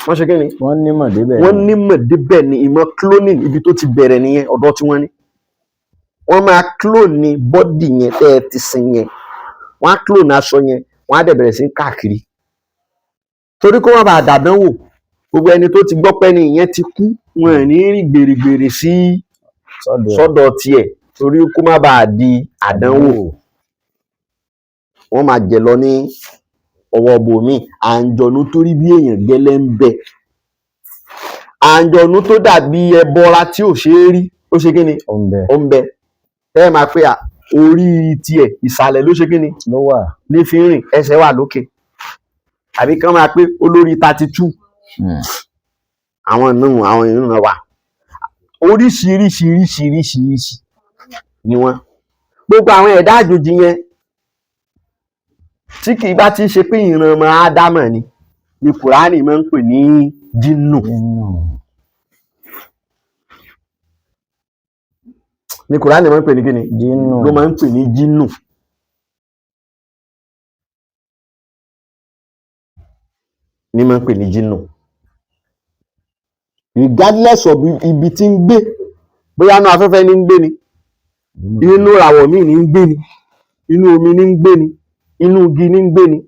Speaker 2: wọ́n ṣe kí ni
Speaker 1: wọ́n nímọ̀ débẹ̀
Speaker 2: wọ́n nímọ̀ débẹ̀ ni ìmọ̀ cloning ibi tó ti bẹ̀rẹ̀ nìyẹn ọ̀dọ̀ tí wọ́n ní wọ́n máa clone ní bọ́dì yẹn tẹ́ ẹ ti sin yẹn wọ́n á clone aṣọ yẹn wọ́n á dẹ̀ bẹ̀rẹ̀ sí káàkiri torí kó má bàa dàdánwò gbogbo ẹni tó ti gbọ́ pẹ́ ni ìyẹn ti kú wọn ò ní rí gbèrègbèrè sí sọ́dọ̀ tiẹ̀ torí kó má bàa di àdánwò wọ́n máa jẹ lọ ní ọwọ́ bòmí àǹjọ̀nú torí bí èèyàn gẹ́lẹ́ ń bẹ àǹjọ̀nú tó dàbí ẹbọra tí ò ṣe é rí ó ṣe kí ni ó ń bẹ ẹ máa pé orí tiẹ̀ ìsàlẹ̀ ló ṣe kí ni
Speaker 1: ló wà
Speaker 2: ní fi ń rìn ẹsẹ̀ wà lókè àbí kán máa pé olórí 32 àwọn ìrìn náà wà oríṣiríṣiríṣiríṣiríṣi ni wọ́n gbogbo àwọn ẹ̀dá àjòjì yẹn tí kì í bá ti ṣe pé ìran ọmọ ádámọ̀ ni kùránì máa ń pè ní jínù ni kùránì máa ń pè ní kíni
Speaker 1: jínù
Speaker 2: ló máa ń pè ní jínù ní máa ń pè ní jínù regardless of ibi tí ń gbé bóyá inú afẹ́fẹ́ ní ń gbé ni inú ìràwọ̀ míì ní ń gbé ni inú omi ní ń gbé ni inú igi ní ń gbé ni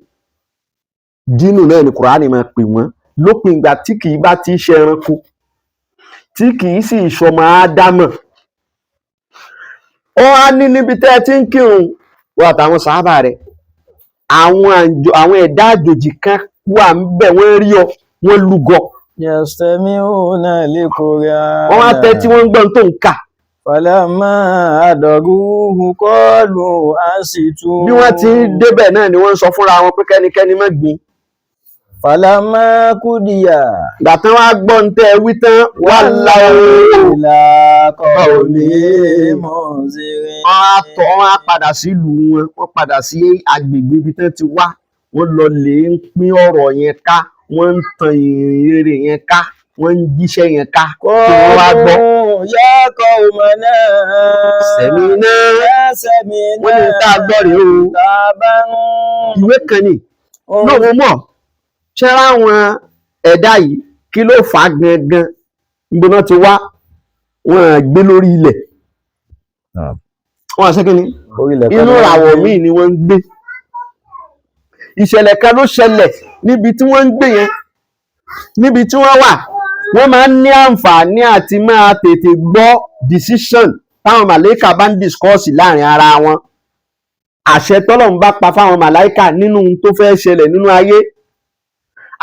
Speaker 2: jínù náà ni kùránì máa pè wọ́n lópin ìgbà tí kì í bá ti ṣe ẹranko tí kì í sì ṣọmọ ádámọ̀ ó á ní níbi tẹ́ ẹ ti ń kírun wọ́n àtàwọn sàábà rẹ̀ àwọn ẹ̀dá àjòjì kan wà ń bẹ̀ wọ́n rí ọ wọ́n lúgọ
Speaker 1: yastami'una al-Qur'an
Speaker 2: wọ́n wá tẹ́ tí wọ́n ń gbọ́n tó ń kà
Speaker 1: falamma hadaruhu qalu ansitu
Speaker 2: bí wọ́n ti ń débẹ̀ náà ni wọ́n ń sọ fúnra wọn pé kẹ́nikẹ́ni má gbìn
Speaker 1: falamma qudiya
Speaker 2: ìgbà tán wá gbọ́ ń tẹ́ wí tán wá láwọ́
Speaker 1: ila qawmin munzirin
Speaker 2: wọ́n á padà sílùú wọn wọ́n padà sí agbègbè ibi tán ti wá wọ́n lọ lè ń pín ọ̀rọ̀ yẹn ká wọ́n ń tan ìrere yẹn ká wọ́n ń jíṣẹ́ yẹn ká tí wọ́n wá gbọ́.
Speaker 1: ya qawmana
Speaker 2: sẹ̀mínà
Speaker 1: sẹ̀mínà
Speaker 2: wọ́n ní tá a gbọ́ rèé o ìwé kan ni lóun mọ̀ ṣé ráwọn ẹ̀dá yìí kí ló fà á gangan níbo náà ti wá wọn gbé lórí ilẹ̀ wọn àṣẹ kí ni inú ìràwọ̀ míì ni wọ́n ń gbé ìṣẹ̀lẹ̀ kan ló ṣẹlẹ̀ níbi tí wọ́n ń gbé yẹn níbi tí wọ́n wà wọ́n máa ń ní àǹfààní àti máa tètè gbọ́ decision táwọn màláíkà bá ń discuss láàrin ara wọn àṣẹ tọ́lọ́run bá pa fáwọn màláíkà nínú tó fẹ́ ṣẹlẹ̀ nínú ayé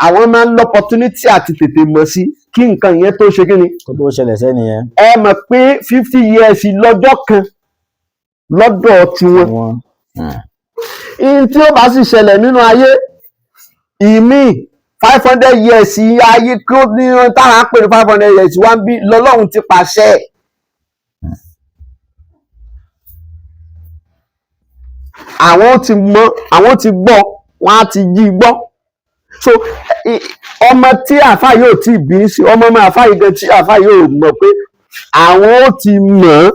Speaker 2: àwọn máa ń lọ́pọ̀tunity àti tètè mọ̀ sí kí nǹkan yẹn tó ṣe kí ni
Speaker 1: kó tó ṣẹlẹ̀ sẹ́ni yẹn
Speaker 2: ẹ mọ̀ pé 50 years lọ́jọ́ kan lọ́dọ̀ tiwọn in tí ó bá sì ṣẹlẹ̀ nínú ayé ìmí 500 years ayé kí ó ní táwọn pè ní 500 years wá ń bí lọ́lọ́run ti pàṣẹ àwọn ti gbọ́ wọn á ti jí gbọ́ so ọmọ tí àáfàá yóò tí bí sí ọmọ àáfàá yìí gan tí àáfàá yóò mọ̀ pé àwọn ó ti mọ̀ ọ́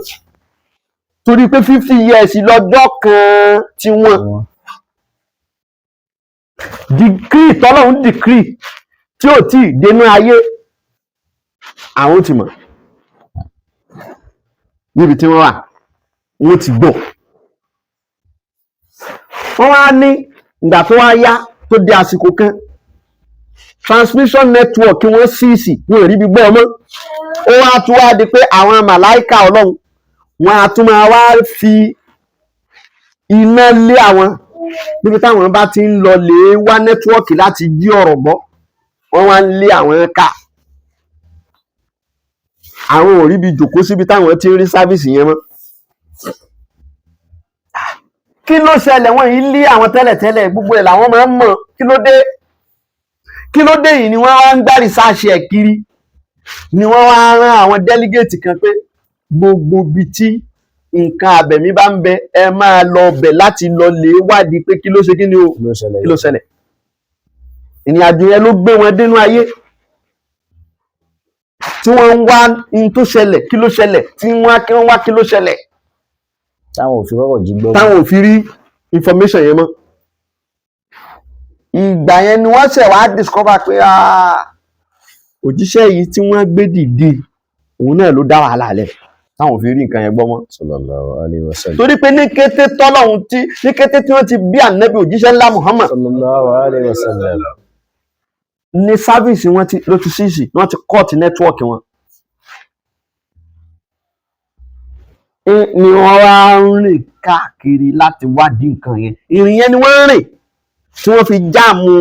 Speaker 2: torí pé 50 years lọ́jọ́ kan tí wọ́n dìgírì tọ́lọ́run dìgírì tí ò tí ì dénú ayé àwọn ti mọ̀ níbi tí wọ́n wà wọ́n ti gbọ́ wọ́n wá ní ìgbà tó wá yá tó di àsìkò kan transmission network wọ́n síìsì wọn ò rí bí gbọ́ ọmọ ó wá tún wá di pé àwọn màláìka ọlọ́run wọn á tún máa wá fi iná lé àwọn níbi táwọn bá ti ń lọ lè wá nẹ́tíwọ́ọ̀kì láti jí ọ̀rọ̀ gbọ́ wọ́n wá ń lé àwọn ká àwọn ò rí bí jòkó síbi táwọn ti ń rí sáfíìsì yẹn mọ́ kí ló ṣẹlẹ̀ wọ́n yìí lé àwọn tẹ́lẹ̀tẹ́lẹ̀ gbogbo ẹ̀ làwọn máa ń mọ̀ kí ló dé yìí ni wọ́n wá ń gbá rìsáàṣì ẹ̀ kiri ni wọ́n wá rán àwọn délígéètì kan pé gbogbo ibi tí nǹkan abẹ̀mí bá ń bẹ ẹ máa lọ bẹ̀ láti lọ lè wádìí pé kí ló ṣe kí ni o kí ló ṣẹlẹ̀. ìrìn àjò yẹn ló gbé wọn dénú ayé tí wọ́n ń wá ohun tó ṣẹlẹ̀ kí ló ṣẹlẹ̀ tí wọ́n wá kí ló ṣẹlẹ̀
Speaker 1: táwọn ò fi rọ́rọ̀ jí gbọ́.
Speaker 2: táwọn ò fi rí information yẹn mọ́. ìgbà yẹn ni wọ́n ṣẹ̀ wá discover pé òjíṣẹ́ yìí tí wọ́n gbé dìde òun náà ló dá wàhálà lẹ̀ táwọn ò fi rí nǹkan yẹn gbọ́ mọ́.
Speaker 1: sallallahu alaihi wasallam.
Speaker 2: torí pé ní kété tí wọ́n ti bí ànábì òjíṣẹ́ ńlá Muhammad
Speaker 1: sallallahu alaihi wasallam.
Speaker 2: ní sáfíìsì wọn ló ti ṣíṣì wọ́n ti kọ́ọ̀tì nẹ́tíwọ́ọ̀kì wọn. ni wọ́n wá ń rìn káàkiri láti wádìí nǹkan yẹn. ìrìn yẹn ni wọ́n ń rìn tí wọ́n fi jáàmù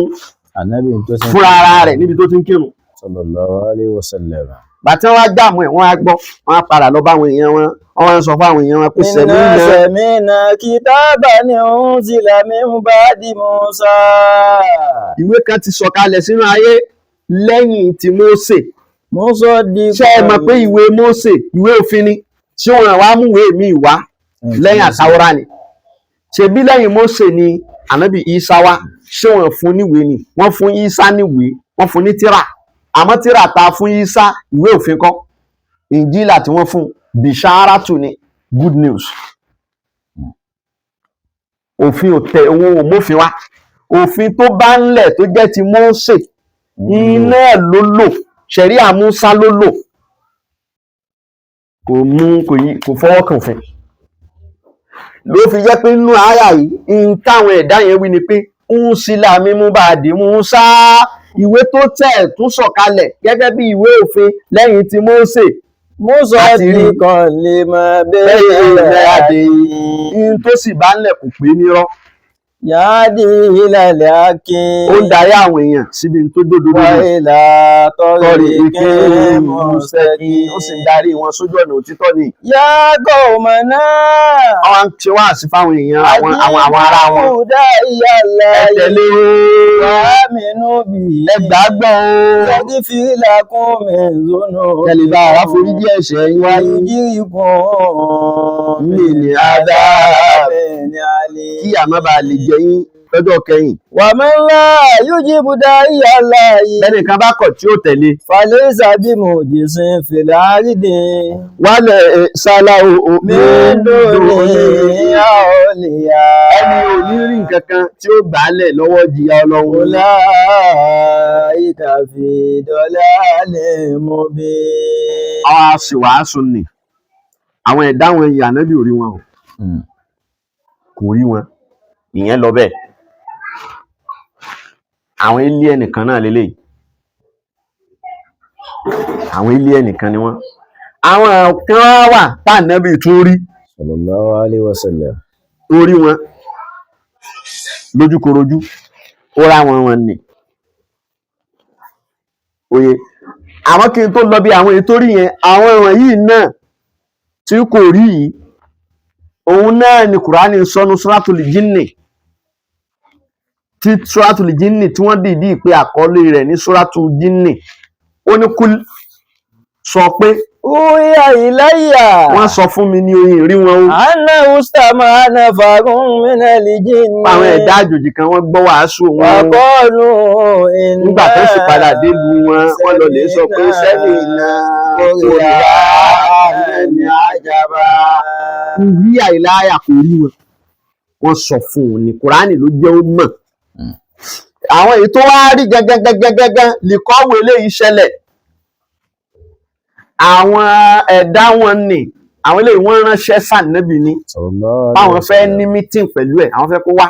Speaker 1: ànábì tó ti
Speaker 2: fúnra ara rẹ̀ níbi tó ti ń kírun.
Speaker 1: sallallahu alaihi wasallam.
Speaker 2: bàtí wọ́n wá jáàmù ẹ̀ wọ́n á gbọ́ wọ́n á padà lọ bá àwọn èèyàn wọn wọ́n wá ń sọ fún àwọn èèyàn wọn pé
Speaker 1: sẹ̀mínà kitaban unzila min ba'di Musa.
Speaker 2: ìwé kan ti sọ̀kalẹ̀ sínú ayé lẹ́yìn tí Mósè. ṣé ẹ mọ̀ pé ìwé Mósè ìwé òfin ni tí wọ́n wá mú ìwé mi wá lẹ́yìn àtàwọ́rá ni ṣebí lẹ́yìn Mósè ni ànábì Ìsá wá ṣé wọ́n fún níwèé ni wọ́n fún Ìsá níwèé wọ́n fún ní tírà àmọ́ tírà ta fún Ìsá ìwé òfin kọ́ Ìnjílà tí wọ́n fún bisharatu ni good news. òfin ò tẹ owó òmófin wá òfin tó bá ń lẹ̀ tó jẹ́ ti Mósè iná ẹ̀ ló lò ṣẹ̀ríà Músá ló lò kò fọwọ́ kàn òfin. ló fi jẹ́ pé nínú àyà yìí ń táwọn ẹ̀dá yẹn wí ni pé ń sílà mímú bá dé Músá ìwé tó tẹ̀ tún sọ̀kalẹ̀ gẹ́gẹ́ bí ìwé òfin lẹ́yìn tí Mósè.
Speaker 1: Mósè ti kan lè mọ bẹ́ẹ̀
Speaker 2: adé yìí tó sì bá ń lẹ̀ kò pé nírọ́.
Speaker 1: yáàdì ìlàlẹ̀ akin.
Speaker 2: ó ń darí àwọn èèyàn síbi tó dòdò
Speaker 1: wà ìlà tọ́rí ike mọ̀ọ́sẹ́kì.
Speaker 2: ó sì ń darí wọn sójú ọ̀nà òtítọ́ ni.
Speaker 1: yàgò ọmọ náà.
Speaker 2: àwọn ti wá sí fáwọn èèyàn àwọn ará wọn.
Speaker 1: àdìmúdà ìyàlá
Speaker 2: ẹ tẹ̀lé o.
Speaker 1: wàhámínú bì í.
Speaker 2: ẹ gbàgbọ́ o.
Speaker 1: lọ́dí fìlà kún mi zónú.
Speaker 2: tẹ̀lé bá wa foríjì ẹ̀ṣẹ̀ yín.
Speaker 1: wáyé jírí kún
Speaker 2: mi ní adá
Speaker 1: ní alẹ́.
Speaker 2: kí àmọ́ bá lè jẹ yín lọ́jọ́ kẹyìn.
Speaker 1: wà mí ńlá yóò jí ibùdó ìyàlá yìí.
Speaker 2: lẹ́nìkan bá kọ̀ tí ó tẹ̀lé.
Speaker 1: falẹ́sà bí mo jìsìn fìlà àrídì.
Speaker 2: wálẹ̀ sáláwo
Speaker 1: mẹ́ẹ̀ẹ́dọ́lẹ̀ àọ́lẹ̀yà.
Speaker 2: ẹni ò ní rí nǹkan kan tí ó gbà á lẹ̀ lọ́wọ́ jìyà Ọlọ́run.
Speaker 1: ọlá ìkàfì dọ́là lè mú bí.
Speaker 2: àwọn aṣèwàásù ni àwọn ẹ̀dá wọn yìí ànábì ò rí wọn o kò rí wọn ìyẹn lọ bẹ́ẹ̀. àwọn ilé ẹnìkan náà lélẹ́yìí àwọn ilé ẹnìkan ni wọ́n. àwọn kan wà tá ànábì tún rí
Speaker 1: sallallahu alaihi wasallam.
Speaker 2: tó rí wọn lójúkorojú ó rá wọn nì òye. àwọn kí n tó lọ bí àwọn ètò rí yẹn àwọn ìwọ̀n yìí náà tí kò rí yìí òun náà ni Kùránì sọnù Suratul Jinni tí Suratul Jinni tí wọ́n dìídì pé àkọlé rẹ̀ ní Suratul Jinni. ó ní kúl sọ pé
Speaker 1: Uya ilayya.
Speaker 2: wọ́n sọ fún mi ní oyin rí wọn o.
Speaker 1: Anna ustama nafarun minal jinni.
Speaker 2: àwọn ẹ̀dá àjòjì kan wọ́n gbọ́ wàásù wọn.
Speaker 1: Waqalu inna.
Speaker 2: nígbà tó sì padà délùú wọn wọ́n lọ lè sọ pé sẹ́mi iná
Speaker 1: Kòríyá ẹni àjàbá.
Speaker 2: Uya ilayya kò rí wọn. wọ́n sọ fún un ní Kùránì ló jẹ́ ó mọ̀. àwọn èyí tó wá rí gangan lè kọ́wé eléyìí ṣẹlẹ̀. àwọn ẹ̀dá wọn ni àwọn eléyìí wọ́n ránṣẹ́ sànẹ́bì ni báwọn fẹ́ ní mítìn pẹ̀lú ẹ̀ àwọn fẹ́ kó wá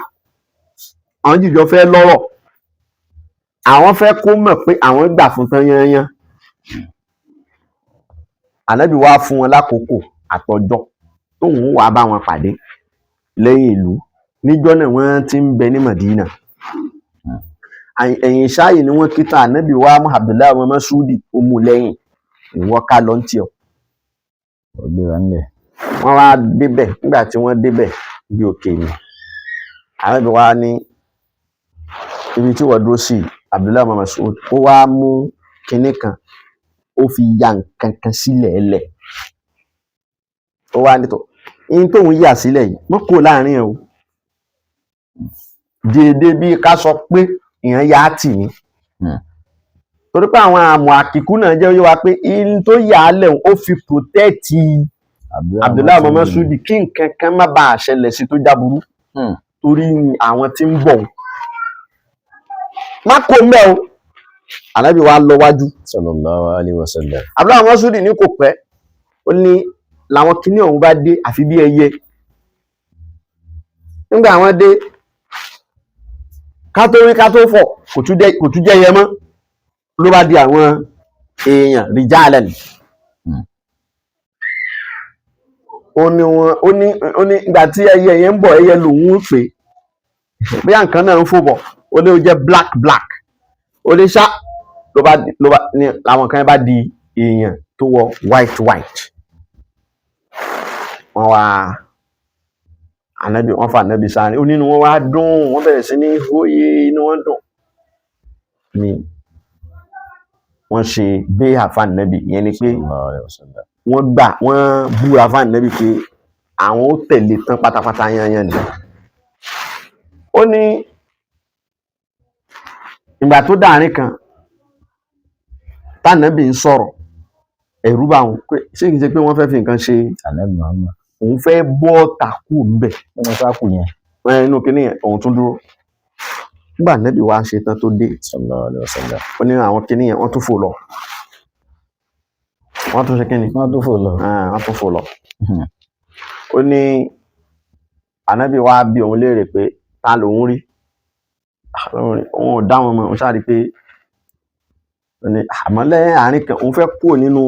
Speaker 2: àwọn jìjọ fẹ́ lọ́rọ̀ àwọn fẹ́ kó mọ̀ pé àwọn gbà fún tán yányán. ànábì wá fún wọn lákòókò àtọjọ́ tóun wàá bá wọn pàdé lẹ́yìn ìlú níjọ́ náà wọ́n ti ń bẹ ní Mádínà. ẹ̀yìn ṣáàyè ni wọ́n kíta ànábì wá mú Abdullahi ọmọ Masudi ó mú lẹ́yìn ìwọ ká lọ ń tì ọ́. wọ́n wá débẹ̀ nígbà tí wọ́n débẹ̀ bí òkè ni ànábì wá ní ibi tí wọ́n dúró sí Abdullahi ọmọ Masudi ó wá mú kinní kan ó fi ya nǹkan kan sílẹ̀ ẹlẹ̀ ó wá nítọ̀ in tóun yà sílẹ̀ yìí wọ́n kó láàrin ẹ̀ o déédéé bí ká sọ pé èèyàn yá tì ní torí pé àwọn àmọ̀ àkìkú náà jẹ́ oyé wa pé in tó yà á lẹ̀ ó fi protect Abdullahi ọmọ Masudi kí nǹkan kan má bàa ṣẹlẹ̀ sí tó jáburú torí àwọn tí ń bọ̀ má kó mẹ́ o Ànábì wa lọ wájú
Speaker 1: sallallahu alaihi wasallam.
Speaker 2: Abdullahi ọmọ Masudi ní kò pẹ́ ó ní làwọn kinní ọ̀hún bá dé àfi bí ẹyẹ nígbà àwọn dé ká tó rí ká tó fọ̀ kò tún jẹ́ ẹyẹ mọ́ ló bá di àwọn èèyàn rijalan ó ní ìgbà tí ẹyẹ yẹn ń bọ̀ ẹyẹ lòun ń pè bí nǹkan náà ń fò bọ̀ ó ní ó jẹ́ black ó ní ṣá ló bá ní làwọn kan bá di èèyàn tó wọ white wọ́n wá Ànábì wọ́n fa Ànábì sáré ó nínú wọn wá dùn wọ́n bẹ̀rẹ̀ sí ní hóye inú wọn dùn ni wọ́n ṣe gbé àfa Ànábì ìyẹn ni pé wọ́n búra àfa Ànábì pé àwọn ó tẹ̀lé tán pátápátá yanyan ni ó ní ìgbà tó dáàrin kan tànàbì ń sọ̀rọ̀ ẹ̀rù bá wọn pé ṣé kìí ṣe pé wọ́n fẹ́ fi nǹkan ṣe òun fẹ́ bọ́ tàkù ńbẹ̀
Speaker 1: nínú sáàkù yẹn
Speaker 2: inú kinní yẹn òun tún dúró nígbà Ànábì wá ṣe tán tó dé
Speaker 1: sallallahu alaihi wasallam.
Speaker 2: ó ní àwọn kinní yẹn wọ́n tún fò lọ wọ́n tún ṣe kinní
Speaker 1: wọ́n tún fò lọ
Speaker 2: wọ́n tún fò lọ ó ní Ànábì wá bí òun léèrè pé ta lòun rí òun ò dá wọn mọ̀ òun ṣáà rí pé àmọ́ lẹ́yìn àárín kan òun fẹ́ kúrò nínú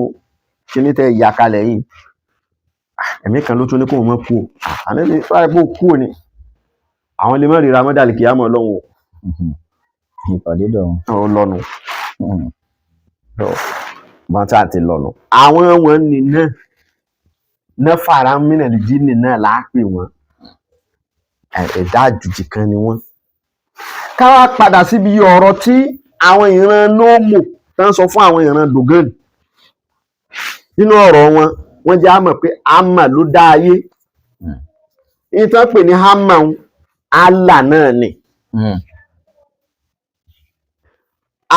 Speaker 2: kinní tẹ́ ìyá kalẹ̀ yìí ẹ̀mí kan ló tún ní kó mọ́ kú Ànábì fáyẹ̀ pé ó kú ni àwọn lè mọ́ ríra mọ́dàlì kìí àmọ́ ọlọ́run
Speaker 1: ìpàdé dọ̀run
Speaker 2: ó lọ́nu bọ́n tí a ti lọ́nu àwọn wọn ní náà fara mínàlì jí ní náà láàpè wọn ẹ̀dá àjùjì kan ni wọ́n ká wá padà síbi ọ̀rọ̀ tí àwọn ìran nóòmù tó ń sọ fún àwọn ìran dògán nínú ọ̀rọ̀ wọn wọ́n jẹ́ àmọ̀ pé àmà ló dá ayé ìtàn pè ní àmà Allah náà ni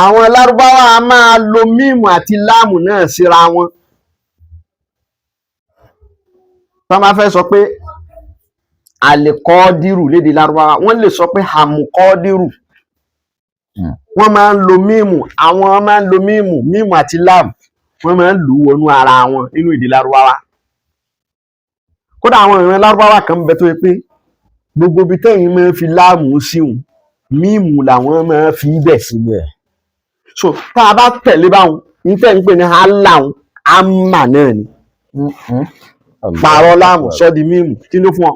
Speaker 2: àwọn lárúbáwá a máa lo mímù àti láàmù náà síra wọn tó máa fẹ́ sọ pé àlèkọ́ọ́dírù lédè lárúbáwá wọ́n lè sọ pé àmùkọ́ọ́dírù wọ́n máa ń lo mímù àwọn máa ń lo mímù àti láàmù wọ́n máa ń lù ú wọnú ara wọn nínú èdè lárúbáwá kódà àwọn ìran lárúbáwá kan ń bẹ tó yẹ pé gbogbo ibi tẹ́yìn máa ń fi láàmù síhùn mímù làwọn máa ń fi bẹ̀ síbẹ̀ so tá a bá tẹ̀lé báwọn ní tẹ́ ń pè ní aláhùn àmà náà ni pààrọ̀ láàmù sọ di mímù kí ló fún ọ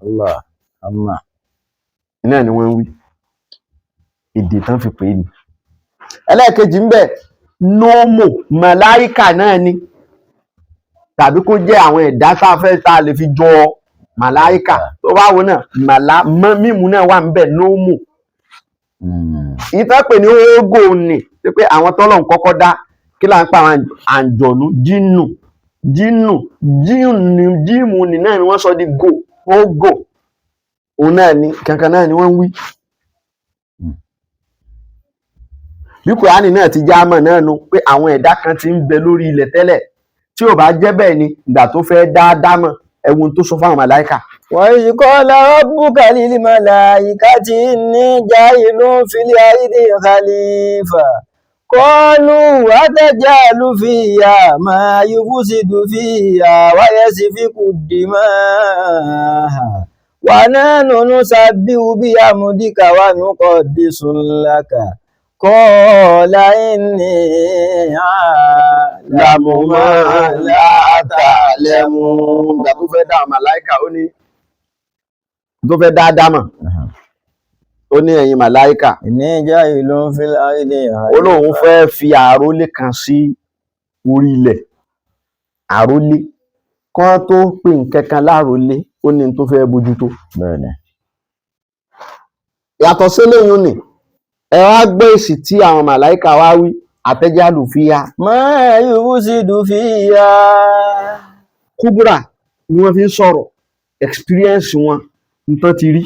Speaker 1: Allah amma
Speaker 2: náà ni wọ́n ń wí èdè tán fi pè é ni ẹlẹ́ẹ̀kejì ń bẹ nóòmò màláíkà náà ni tàbí kó jẹ́ àwọn ẹ̀dá tá a fẹ́ tá a lè fi jọ màláíkà tó bá wo náà mímú náà wà ń bẹ nóòmò ìtàn pè ní ógò ni pé àwọn tọ́lọ̀ ń kọ́kọ́ dá kí là ń pa àwọn àǹjọ̀nú jíìmù ni náà ni wọ́n sọ di ógò òun náà ni kankan náà ni wọ́n ń wí bí Kùránì náà ti já mọ̀ náà nu pé àwọn ẹ̀dá kan ti ń bẹ lórí ilẹ̀ tẹ́lẹ̀ tí ò bá jẹ́ bẹ́ẹ̀ ni ìgbà tó fẹ́ dáadáa mọ̀ ẹ̀wọ̀n tó sọ fáwọn màláìkà.
Speaker 1: وإذ قال ربك للملائكة إني جاعل في الأرض خليفة قالوا أتجعل فيها ما يفسد فيها ويسفك الدماء ونحن نسبح بحمدك ونقدس لك قال إني أعلم ما لا تعلمون.
Speaker 2: ìgbà tó fẹ́ dá àwọn màláìkà ó ní tó fẹ́ dá Ádámà ó ní ẹ̀yin màláìkà
Speaker 1: إني جاعل في الأرض
Speaker 2: ó lóun fẹ́ fi àrólé kan sí orí ilẹ̀ àrólé kán tó pè nǹkan kan lárólé ó ní tó fẹ́ bójútó.
Speaker 1: bẹ́ẹ̀ni
Speaker 2: yàtọ̀ síléyìn ni ẹ wá gbé èsì tí àwọn màláìkà wá wí àtẹ́jálù fíyà
Speaker 1: ما يفسد فيها
Speaker 2: kúbúrà ni wọ́n fi ń sọ̀rọ̀ experience wọn nǹkan ti rí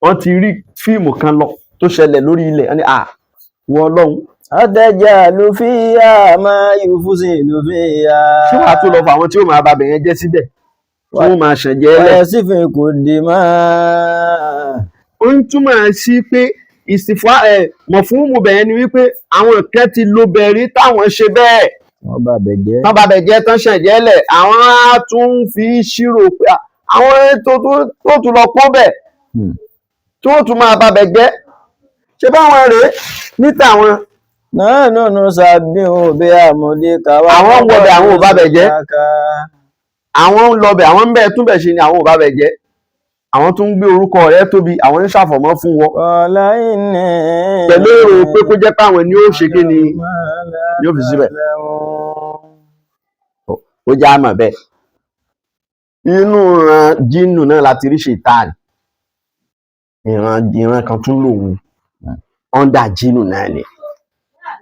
Speaker 2: wọ́n ti rí fíìmù kan lọ tó ṣẹlẹ̀ lórí ilẹ̀ wọ́n ní wọ́n Ọlọ́run.
Speaker 1: Atajalu fiha ma yufsidu fiha.
Speaker 2: Ṣé wàá tó lọ fún àwọn tí ó máa babẹ̀ yẹn jẹ́ síbẹ̀ tí wọ́n máa ṣàn jẹ́ lẹ̀.
Speaker 1: Wa yasfiku dimaa.
Speaker 2: Ó ń túmọ̀ sí pé ìsìnfà mọ̀fúnmù bẹ̀yẹn ni wípé àwọn kan ti lo bẹ̀rí táwọn ṣe bẹ́ẹ̀.
Speaker 1: Wọ́n babẹ̀ jẹ́.
Speaker 2: Wọ́n babẹ̀ jẹ́ tán ṣàn jẹ́ lẹ̀ àwọn á tún fi ṣírò pé àwọn ètò tó tún lọ pọ́ bẹ̀ tí wọ́n tún máa babẹ̀ jẹ́ ṣe báwọn rèé níta wọn.
Speaker 1: Nahnu nusabbihu bihamdika wa
Speaker 2: àwọn ń wọbẹ̀ àwọn ò babẹ̀ jẹ́ àwọn ń lọbẹ̀ àwọn ń bẹ̀ túnbẹ̀ ṣe ni àwọn ò babẹ̀ jẹ́ àwọn tún ń gbé orúkọ rẹ̀ tóbi àwọn ń ṣàfọ̀mọ́ fún wọn.
Speaker 1: Qala inni.
Speaker 2: Pẹ̀lú èrò pé kó jẹ́ páwọn ni ó ṣe kí ni yóò fi síbẹ̀. Ó já mọ̀ bẹ́ẹ̀. Inú ìran jínù náà láti rí ṣètáànì. Ìran kan tún lòun. Ọ́ndà jínù náà ni.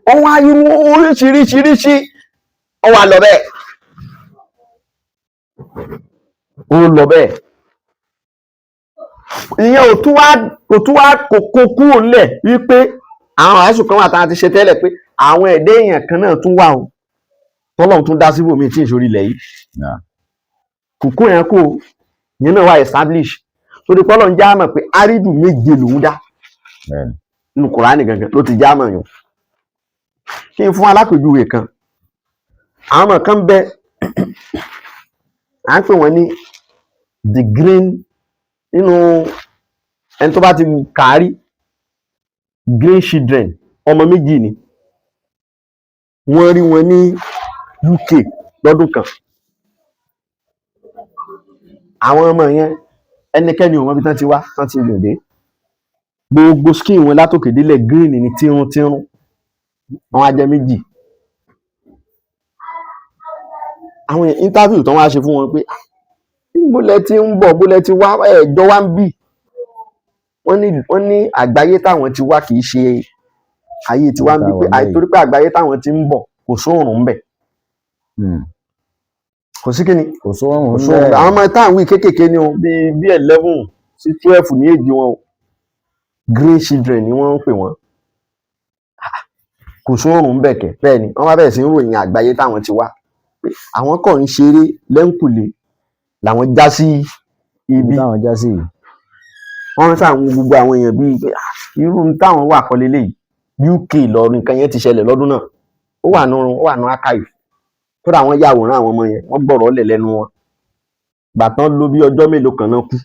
Speaker 2: Wọ́n wá irú oríṣiríṣiríṣi. Wọ́n wá lọ bẹ́ẹ̀. Ó lọ bẹ́ẹ̀. Ìyẹn ò tún wá kókó kúrò nílẹ̀ wípé àwọn àìsùn kan wà tá a ti ṣe tẹ́lẹ̀ pé àwọn ẹ̀dá èèyàn kan náà tún wà o tọ́lọ́run tún dá síbòmí tí ìṣòrí ilẹ̀ yìí kókó yẹn kò yẹn náà wà establish torí pọ́lọ́ ń já mọ̀ pé árídù méje lòún dá nínú Kùránì gangan ló ti já mọ̀ yàn kí n fún alápèjúwe kan àwọn ọmọ kan bẹ à ń pè wọ́n ní the green nínú ẹni tó bá ti kàárí green children ọmọ méjì ni wọ́n rí wọn ní UK lọ́dún kan àwọn ọmọ yẹn ẹnikẹ́ni ò mọ̀ bí tán ti wá tán ti lòdì gbogbo skin wọn látòkè délẹ̀ green ni tírún wọn á jẹ méjì àwọn interview tán wá ṣe fún wọn pé bólẹ̀ tí ń bọ̀ bólẹ̀ tí wá ẹ̀jọ́ wá ń bì wọ́n ní àgbáyé táwọn ti wá kì í ṣe ayé tí wá ń bì pé àìtorí pé àgbáyé táwọn ti ń bọ̀ kò sóòrùn ń bẹ̀ kò sí kíni
Speaker 1: kò sóòrùn ń bẹ̀
Speaker 2: àwọn ọmọ táwọn wí kéékèèké ni o bí 11 sí 12 ní èjì wọn o green children ni wọ́n ń pè wọ́n kò sóòrùn ń bẹ̀ kẹ̀ bẹ́ẹ̀ ni wọ́n bá bẹ̀rẹ̀ sí ń ròyìn àgbáyé táwọn ti wá pé àwọn kàn ń ṣeré lẹ́ńkùlé làwọn já sí ibi
Speaker 1: táwọn já sí
Speaker 2: wọ́n ṣàwọn gbogbo àwọn èèyàn bíi pé irú táwọn wà kọ́ lélẹ́yìí UK lọ nǹkan yẹn ti ṣẹlẹ̀ lọ́dún náà ó wà nù archive kódà wọ́n yàwòrán àwọn ọmọ yẹn wọ́n gbọ́rọ̀ lẹ̀ lẹ́nu wọn gbàtán ló bí ọjọ́ mélòó kan náà kú.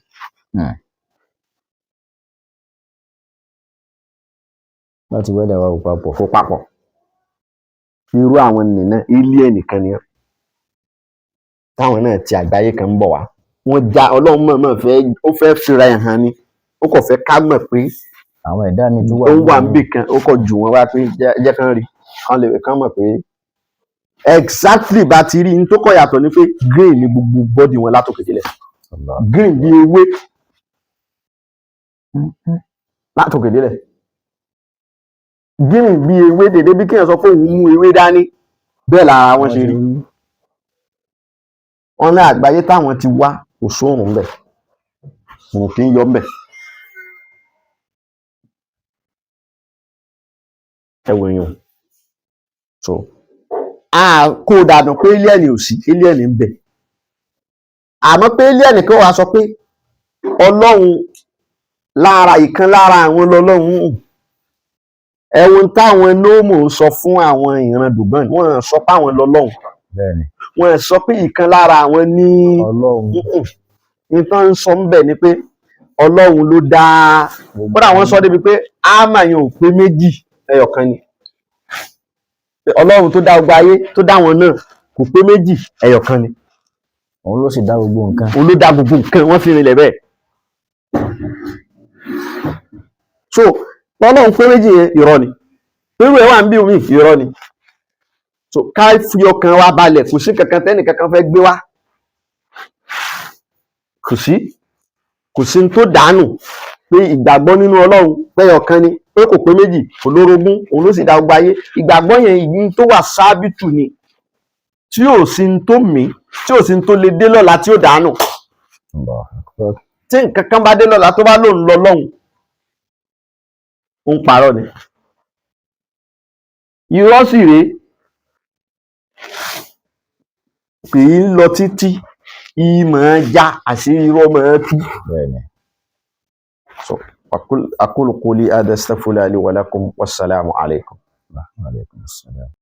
Speaker 1: láti wẹ́dà wa kó
Speaker 2: papọ̀ irú àwọn nìyẹn alien nìkan ni táwọn náà ti àgbáyé kan ń bọ̀ wá wọ́n já ọlọ́run mọ̀ọ́mọ̀ ó fẹ́ fira ẹ̀ hàn ni ó kàn fẹ́ ká mọ̀ pé
Speaker 1: àwọn ẹ̀dá mi tún
Speaker 2: wà níbì kan ó kàn jù wọ́n wá pé jẹ́ kán rí kán mọ̀ pé exactly bá ti rí ní tó kọ̀ yàtọ̀ ni pé green ni gbogbo bọ́dì wọn látòkè délẹ̀ green bí ewé látòkè délẹ̀ green bí ewé dèdè bí kéèyàn sọ pé òun mú ewé dání bẹ́ẹ̀ lára wọn ṣe rí wọn ní àgbáyé táwọn ti wá kò sóòrùn ńbẹ̀ òun kì í yọ ńbẹ̀ ẹwọ èèyàn so kó o dànù pé alien ò sí alien ń bẹ àmọ́ pé alien kan wàá sọ pé ọlọ́run lára ìkan lára àwọn lọ́lọ́run ẹ̀wọ̀n táwọn nóòmù sọ fún àwọn ìran dùgbọ́n wọ́n sọ pé àwọn lọ́lọ́run wọ́n sọ pé ìkan lára àwọn ní ọlọ́run nǹkan ń sọ ń bẹ̀ ni pé ọlọ́run ló dá kódà wọ́n sọ débi pé ámà yẹn ò pé méjì ẹyọ̀kan ni ọlọ́run tó dá gbogbo ayé tó dá wọn náà kò pé méjì ẹyọ̀kan ni
Speaker 1: òun ló sì dá gbogbo nǹkan
Speaker 2: òun ló dá gbogbo nǹkan wọ́n fi rinlẹ̀ bẹ́ẹ̀ so ọlọ́run pé méjì yẹn irọ́ ni irú ẹ̀ wà ń bí omi irọ́ ni so ká fi ọkàn wa balẹ̀ kò sí kankan tẹ́nì kankan fẹ́ gbé wá kò sí tó dànù pé ìgbàgbọ́ nínú ọlọ́run pẹ́yọ̀kan ni pé kò pé méjì olórogún òun ló sì dá gbogbo ayé ìgbàgbọ́ yẹn ìyí tó wà sábìtù ni tí ò sí ń tó mí tí ò sí ń tó lè dé lọ́la tí ó dànù tí nǹkan kan bá dé lọ́la tó bá lóun lọ lọ́hùn ń parọ́ ni irọ́ sì rèé kì í lọ títí ìmọ̀ já àṣírí irọ́ máa tú. So, أقول قولي هذا، استغفر الله لي ولكم، والسلام عليكم.
Speaker 1: وعليكم السلام.